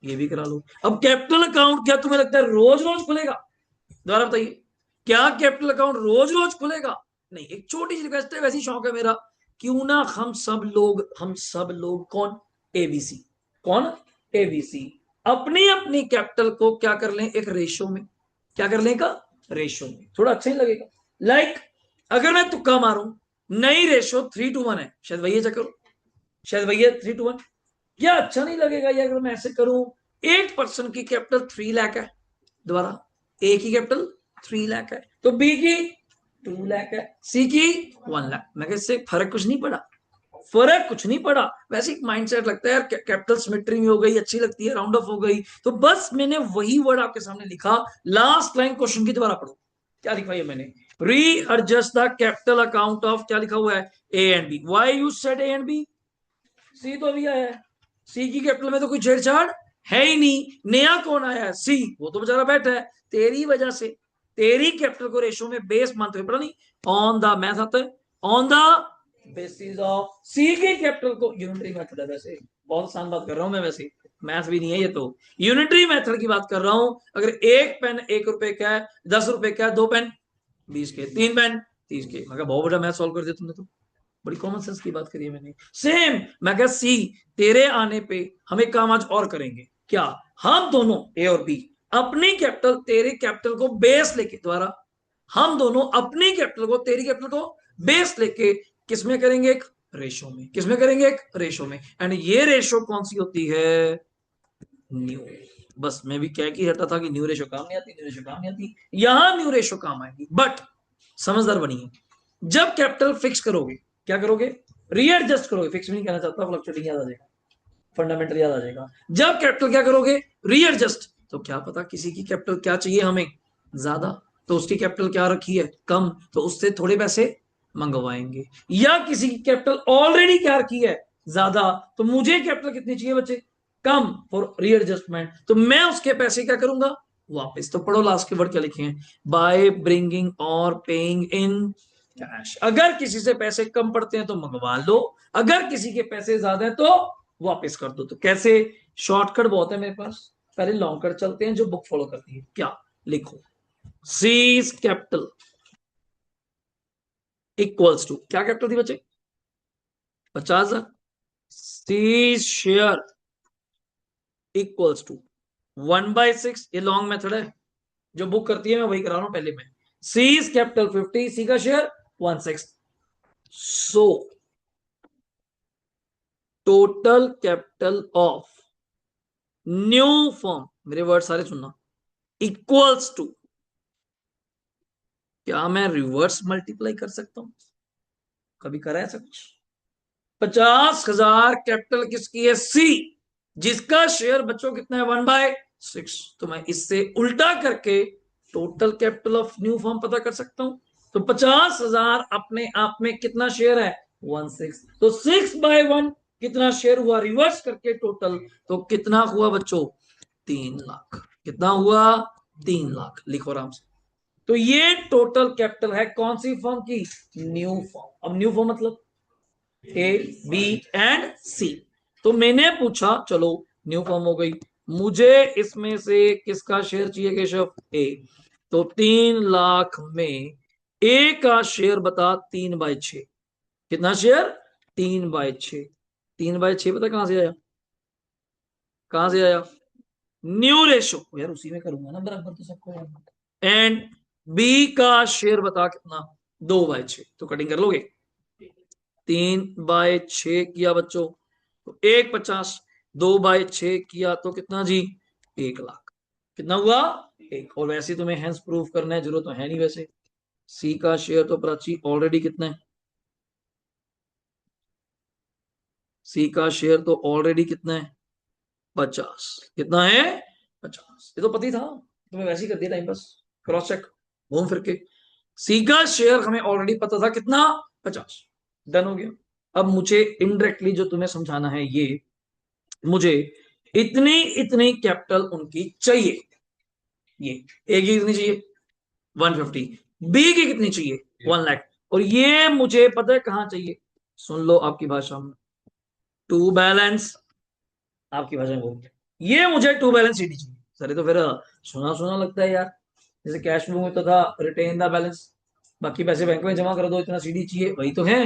ये भी करा लो, अब कैपिटल अकाउंट क्या तुम्हें लगता है रोज रोज खुलेगा, दोबारा बताइए, क्या कैपिटल अकाउंट रोज रोज खुलेगा, नहीं, एक छोटी सी रिक्वेस्ट है, वैसी शौक है मेरा, क्यों ना हम सब लोग कौन एबीसी, कौन एबीसी, अपनी अपनी कैपिटल को क्या कर लें एक रेशो में, क्या कर लें का रेशो में, थोड़ा अच्छा ही लगेगा, लाइक अगर मैं तुक्का मारूं, नई रेशो 3:1 है, शायद भैया चेक करो, शायद भैया 3:1, क्या अच्छा नहीं लगेगा ये अगर मैं ऐसे करूं, एक पर्सन की कैपिटल 3 लाख है, दोबारा ए की कैपिटल 3 लाख है, तो बी की 2 लाख है, सी की 1 लाख, मैं इससे फर्क कुछ नहीं पड़ा, फर्क कुछ नहीं पड़ा, वैसे एक माइंडसेट लगता है यार कैपिटल सिमेट्री में हो गई, अच्छी लगती है, राउंड ऑफ हो गई, तो बस मैंने वही वर्ड आपके सामने लिखा, लास्ट लाइन क्वेश्चन की दोबारा पढ़ो, क्या लिखा है मैंने, readjust the capital account of, क्या लिखा हुआ है A and B, why you said A and B, C तो अभी आया है, सी की कैपिटल में तो कोई छेड़छाड़ है ही नहीं, नया कौन आया है सी, वो तो बेचारा बैठा है, तेरी वजह से तेरी कैपिटल को रेशो में बेस मानते हुए, पता नहीं ऑन द मैथ आता है, ऑन द बेसिस ऑफ सी की कैपिटल को, यूनिटरी मेथड है वैसे, बहुत आसान बात कर रहा हूं मैं, वैसे मैथ भी नहीं है ये तो, यूनिटरी मेथड की बात कर रहा हूं, अगर एक पेन 1 रुपए का है, 10 रुपए का है, 2 पेन 20 के, 3 पेन 30 के, मैं बहुत बड़ा मैथ सॉल्व कर दिया तुमने तो, बड़ी कॉमन सेंस की बात करी है मैंने, सेम मैं कह सी, तेरे आने पे हम एक काम आज और करेंगे, क्या, हम दोनों ए और बी अपनी कैपिटल तेरे कैपिटल को बेस लेके, द्वारा हम दोनों अपनी कैपिटल को तेरी कैपिटल को बेस लेके किसमें करेंगे एक रेशो में, किसमें करेंगे एक रेशो में, एंड ये रेशो कौन सी होती है न्यू, बस मैं भी कह के हटा था कि न्यू रेशो काम नहीं आती, न्यू रेशो काम नहीं आती, यहां न्यू रेशो काम आएगी, बट समझदार बनिए, जब कैपिटल फिक्स करोगे क्या करोगे, रीएडजस्ट करोगे, फिक्स भी नहीं कहना चाहता, फ्लक्चुएटिंग याद आ जाएगा, फंडामेंटल याद आ जाएगा, जब कैपिटल क्या करोगे रीएडजस्ट, तो क्या पता किसी की कैपिटल क्या चाहिए हमें ज्यादा, तो उसकी कैपिटल क्या रखी है, कम, तो उससे थोड़े पैसे मंगवाएंगे। या किसी की कैपिटल ऑलरेडी क्या रखी है, ज्यादा, तो मुझे कैपिटल कितनी चाहिए बच्चे, कम, फॉर रीएडजस्टमेंट, तो मैं उसके पैसे क्या करूंगा, वापस। तो पढ़ो लास्ट के वर्ड क्या लिखे हैं, बाय ब्रिंगिंग और पेइंग इन कैश। अगर किसी से पैसे कम पड़ते हैं तो मंगवा लो, अगर किसी के पैसे ज्यादा है तो वापस कर दो। तो कैसे, शॉर्टकट बहुत है मेरे पास, पहले लॉन्ग कट चलते हैं जो बुक फॉलो करती है। क्या लिखो, सीज कैपिटल इक्वल्स टू, क्या कैपिटल थी बच्चे, 50,000। सीज शेयर इक्वल्स टू 1/6, ये लॉन्ग मेथड है, जो बुक करती है मैं वही करा रहा हूं पहले में। सीज कैपिटल 50, सी का share 1/6। So total capital of new form, मेरे वर्ड सारे सुनना, इक्वल्स टू, क्या मैं रिवर्स मल्टीप्लाई कर सकता हूं, कभी करा है ऐसा कुछ, 50,000 कैपिटल किसकी है, सी, जिसका शेयर बच्चों कितना है, 1/6। तो मैं इससे उल्टा करके total capital of new form पता कर सकता हूं। तो 50,000 अपने आप में कितना शेयर है, 1/6, तो 6/1 कितना शेयर हुआ, रिवर्स करके टोटल, तो कितना हुआ बच्चों, 3 लाख। कितना हुआ, 3 लाख, लिखो आराम से। तो ये टोटल कैपिटल है कौन सी फॉर्म की, न्यू फॉर्म। अब न्यू फॉर्म मतलब ए बी एंड सी। तो मैंने पूछा, चलो न्यू फॉर्म हो गई, मुझे इसमें से किसका शेयर चाहिए केशव, ए। तो 3 लाख में ए का शेयर बता, 3/6, कितना शेयर, 3/6। 3/6 पता कहां से आया, कहां से आया, न्यू रेशो, यार उसी में करूंगा ना बराबर तो सबको यार। एंड बी का शेयर बता कितना, 2/6, तो कटिंग कर लोगे, 3/6 किया बच्चों तो 1/50, 2/6 किया तो कितना जी, 1 लाख। कितना हुआ, एक। और वैसे तुम्हें हैंस प्रूफ करना है, जरूरत तो है नहीं वैसे। सी का शेयर तो प्राची ऑलरेडी कितना है, सी का शेयर तो ऑलरेडी कितना है, 50। कितना है, 50, ये तो पता ही था, तुम्हें वैसे ही कर दिया टाइम पास, क्रॉस चेक, घूम फिर के। सी का शेयर हमें ऑलरेडी पता था कितना, 50, डन हो गया। अब मुझे इनडायरेक्टली जो तुम्हें समझाना है ये, मुझे इतनी इतनी कैपिटल उनकी चाहिए, ये ए की कितनी चाहिए, 150, बी की कितनी चाहिए, 1 लाख, और ये मुझे पता है कहां चाहिए, सुन लो आपकी भाषा में, टू बैलेंस, आपकी भाषा में बोल, ये मुझे टू बैलेंस सीडी चाहिए। सर ये तो फिर सुना सुना लगता है यार, जैसे कैश फ्लो में तो था रिटेन द बैलेंस, बाकी पैसे बैंक में जमा कर दो, इतना सीडी चाहिए, वही तो है,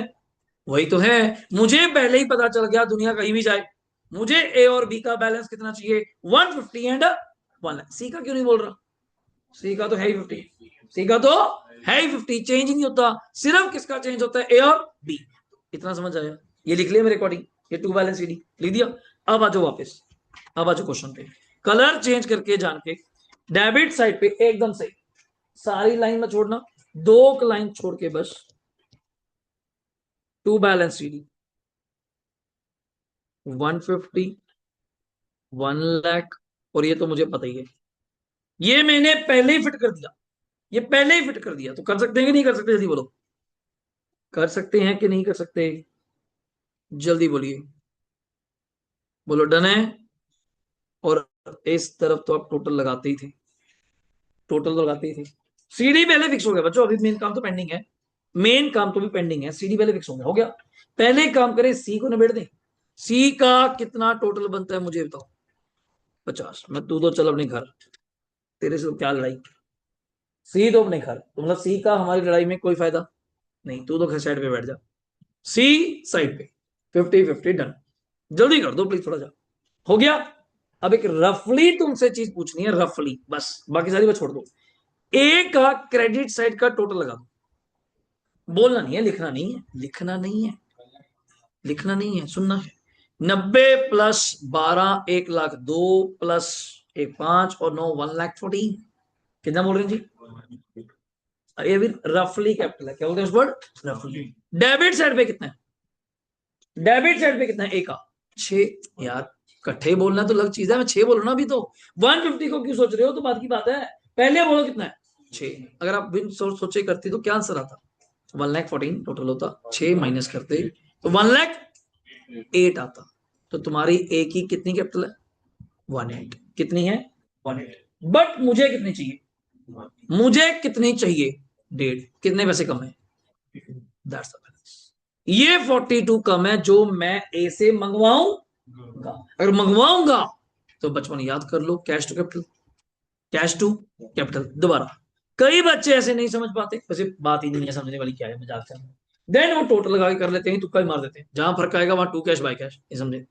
वही तो है। मुझे पहले ही पता चल गया, दुनिया कहीं भी जाए, मुझे ए और बी का बैलेंस कितना चाहिए, 150 एंड 1 लाख। सी का क्यों नहीं बोल रहा, सी का तो है ही 50, सी का तो है ही 50, चेंज ही नहीं होता, सिर्फ किसका चेंज होता है, ए और बी। इतना समझ आया, ये लिख लिया मेरे अकॉर्डिंग, ये टू बैलेंस सीडी लिख दिया। अब आ जाओ वापस, अब आ जाओ क्वेश्चन पे, कलर चेंज करके जान के, डेबिट साइड पे एकदम से सारी लाइन में छोड़ना, 2 लाइन छोड़ के बस, टू बैलेंस सीडी 150, 1 लाख, और ये तो मुझे पता ही है, ये मैंने पहले ही फिट कर दिया, ये पहले ही फिट कर दिया। तो कर सकते हैं कि नहीं कर सकते, जल्दी बोलो, कर सकते हैं कि नहीं कर सकते, जल्दी बोलिए, बोलो डन है। और इस तरफ तो आप टोटल लगाते ही थे, टोटल तो लगाते ही थे। सीडी पहले फिक्स हो गया बच्चों, अभी मेन काम तो पेंडिंग है, मेन काम तो भी पेंडिंग है, सीडी पहले फिक्स हो गया। पहले काम करें, सी को निबेड़ दें। सी का कितना टोटल बनता है मुझे बताओ, 50। मैं तू तो चल अपने घर, तेरे से तो क्या लड़ाई, सी तो अपने घर, तो मतलब सी का हमारी लड़ाई में कोई फायदा नहीं, तू तो घर साइड पे बैठ जा, सी साइड पे, 50-50 डन। जल्दी कर दो प्लीज, थोड़ा सा हो गया। अब एक रफली तुमसे चीज पूछनी है, रफली बस, बाकी सारी बात छोड़ दो। ए का क्रेडिट साइड का टोटल लगा दो, बोलना नहीं है, लिखना नहीं है, लिखना नहीं है, लिखना नहीं है, सुनना है। 90 + 12 1 लाख 2 प्लस 1 5 और 9 1 लाख 14, कितना बोल रहे हैं जी, ये भी रफली कैपिटल है, क्या बोलते हैं उस वर्ड, रफली। डेबिट साइड पे कितना है, डेबिट साइड पे कितना है, ए का 6, यार इकट्ठे बोलना तो अलग चीज है, मैं 6 बोलो ना अभी तो, 150 को क्यों सोच रहे हो, तो बात की बात है, पहले बोलो कितना है, 6। अगर आप बिन सोचे करती तो क्या आंसर आता? 1,14,000 टोटल होता, 6 माइनस करते तो 1,08,000 आता। तो तुम्हारी ए की कितनी कैपिटल है? 1,8। कितनी है? 1,8। बट मुझे कितनी चाहिए? मुझे कितनी चाहिए? 1.5। कितने पैसे कम है? That's the balance. ये 42 कम है जो मैं ए से मंगवाऊंगा। अगर मंगवाऊंगा तो बचपन याद कर लो, cash to capital, cash to capital. दोबारा, कई बच्चे ऐसे नहीं समझ पाते, वैसे बात ही नहीं है समझने वाली, क्या है, मजाक से। देन वो टोटल लगा के कर लेते हैं, तुक्का ही मार देते हैं, जहां फर्क आएगा वहां टू कैश बाय कैश, ये समझे।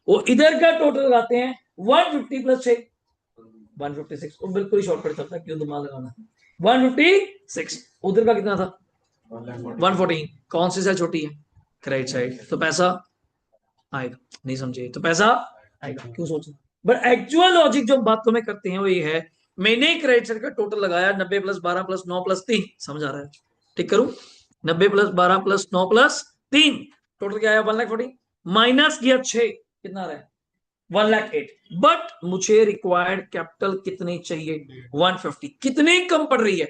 वो इधर का टोटल लगाते हैं 150 प्लस 6, 156। वो बिल्कुल ही शॉर्टकट चलता है, क्यों दिमाग लगाना। 156। उधर का कितना था? 114। कौन सी साइड छोटी है? क्रेडिट साइड, तो पैसा आएगा। नहीं समझे तो पैसा आएगा, क्यों सोचना। बट एक्चुअल लॉजिक जो बातों में करते हैं वो ये है, मैंने क्रेडिट साइड का टोटल लगाया 90 प्लस 12 प्लस 9 प्लस 3, समझ आ रहा है? ठीक करूं? 90 प्लस 12 प्लस 9 प्लस 3, टोटल क्या आया? 1,40,000। माइनस किया 6, कितना रहा? 1,08,000। बट मुझे रिक्वायर्ड कैपिटल कितनी चाहिए? 150। कितनी कम पड़ रही है?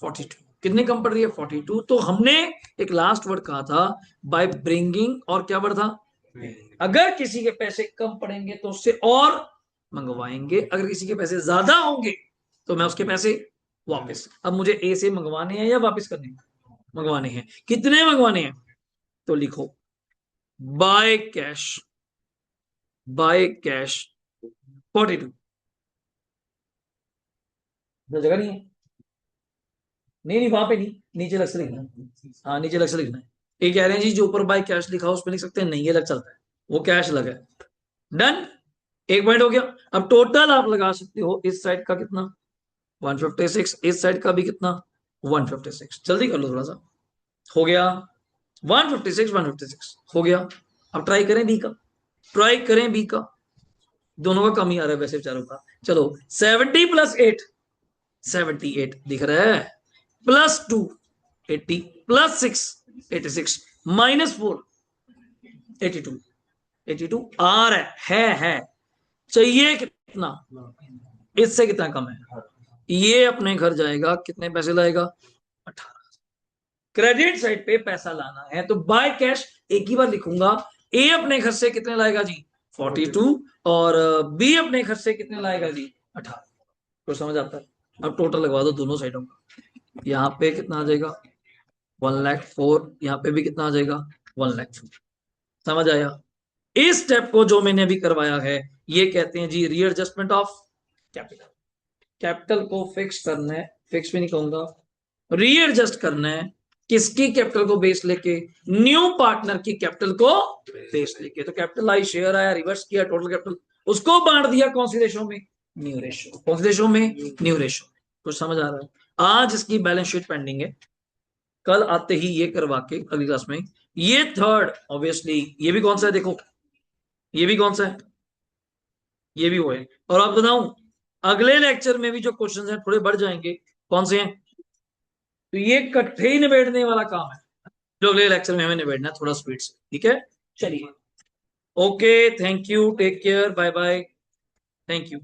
42। कितनी कम पड़ रही है? 42। तो हमने एक लास्ट वर्ड कहा था, बाय ब्रिंगिंग, और क्या वर्ड था? अगर किसी के पैसे कम पड़ेंगे तो उससे और मंगवाएंगे, अगर किसी के पैसे ज्यादा होंगे तो मैं उसके पैसे वापस। अब मुझे ए से मंगवाने हैं या वापस करने हैं? मंगवाने हैं। कितने मंगवाने हैं? तो लिखो बाय कैश, बाय कैश 42। जगह नहीं है, नहीं नहीं वहां पे नहीं, नीचे अलग से लिखना है। हाँ नीचे अलग से लिखना है। ये कह रहे हैं जी जो ऊपर बाय कैश लिखा हो उसमें लिख सकते हैं, नहीं ये अलग चलता है, वो कैश अलग है। डन। एक पॉइंट हो गया। अब टोटल आप लगा सकते हो, इस साइड का कितना? 156। इस साइड का भी कितना? 156। जल्दी कर लो थोड़ा सा। हो गया 156, 156 हो गया। अब ट्राई करें बी का, ट्राई करें बी का। दोनों का कम ही आ रहा है वैसे बेचारों का। चलो 70 प्लस 8, 78 दिख रहा है, प्लस 2 80, प्लस 6 86, माइनस 4 82। 82 आ रहा है चाहिए कितना? इससे कितना कम है? ये अपने घर जाएगा, कितने पैसे लाएगा? 18। क्रेडिट साइड पे पैसा लाना है तो बाय कैश एक ही बार लिखूंगा। ए अपने घर से कितने लाएगा जी? 42। और बी अपने घर से कितने लाएगा जी? 18। तो समझ आता है? अब टोटल लगवा दो दोनों साइडों का। यहाँ पे कितना आ जाएगा? 1,04,000। यहाँ पे भी कितना आ जाएगा? 1,04,000। समझ आया? इस स्टेप को जो मैंने अभी करवाया है ये कहते हैं जी रीएडजस्टमेंट ऑफ कैपिटल। कैपिटल को फिक्स करना है, फिक्स भी नहीं कहूंगा, रीएडजस्ट करना है। किसकी कैपिटल को बेस लेके? न्यू पार्टनर की कैपिटल को बेस लेके। तो कैपिटल आई, शेयर आया, रिवर्स किया, टोटल कैपिटल उसको बांट दिया कौन सी रेशो में? New ratio. कौन सी रेशो में? New ratio. कुछ समझ आ रहा है? आज इसकी बैलेंस शीट पेंडिंग है, कल आते ही ये करवा के अगली क्लास में। ये थर्ड ऑब्वियसली, ये भी कौन सा है देखो, ये भी कौन सा है? ये भी वो है। और आप बताऊं, अगले लेक्चर में भी जो क्वेश्चंस हैं थोड़े बढ़ जाएंगे। कौन से हैं? तो ये इकट्ठे ही निबेड़ने वाला काम है जो अगले लेक्चर में हमें निबेड़ना है, थोड़ा स्पीड से। ठीक है, चलिए। Okay, thank you, take care, bye bye, thank you.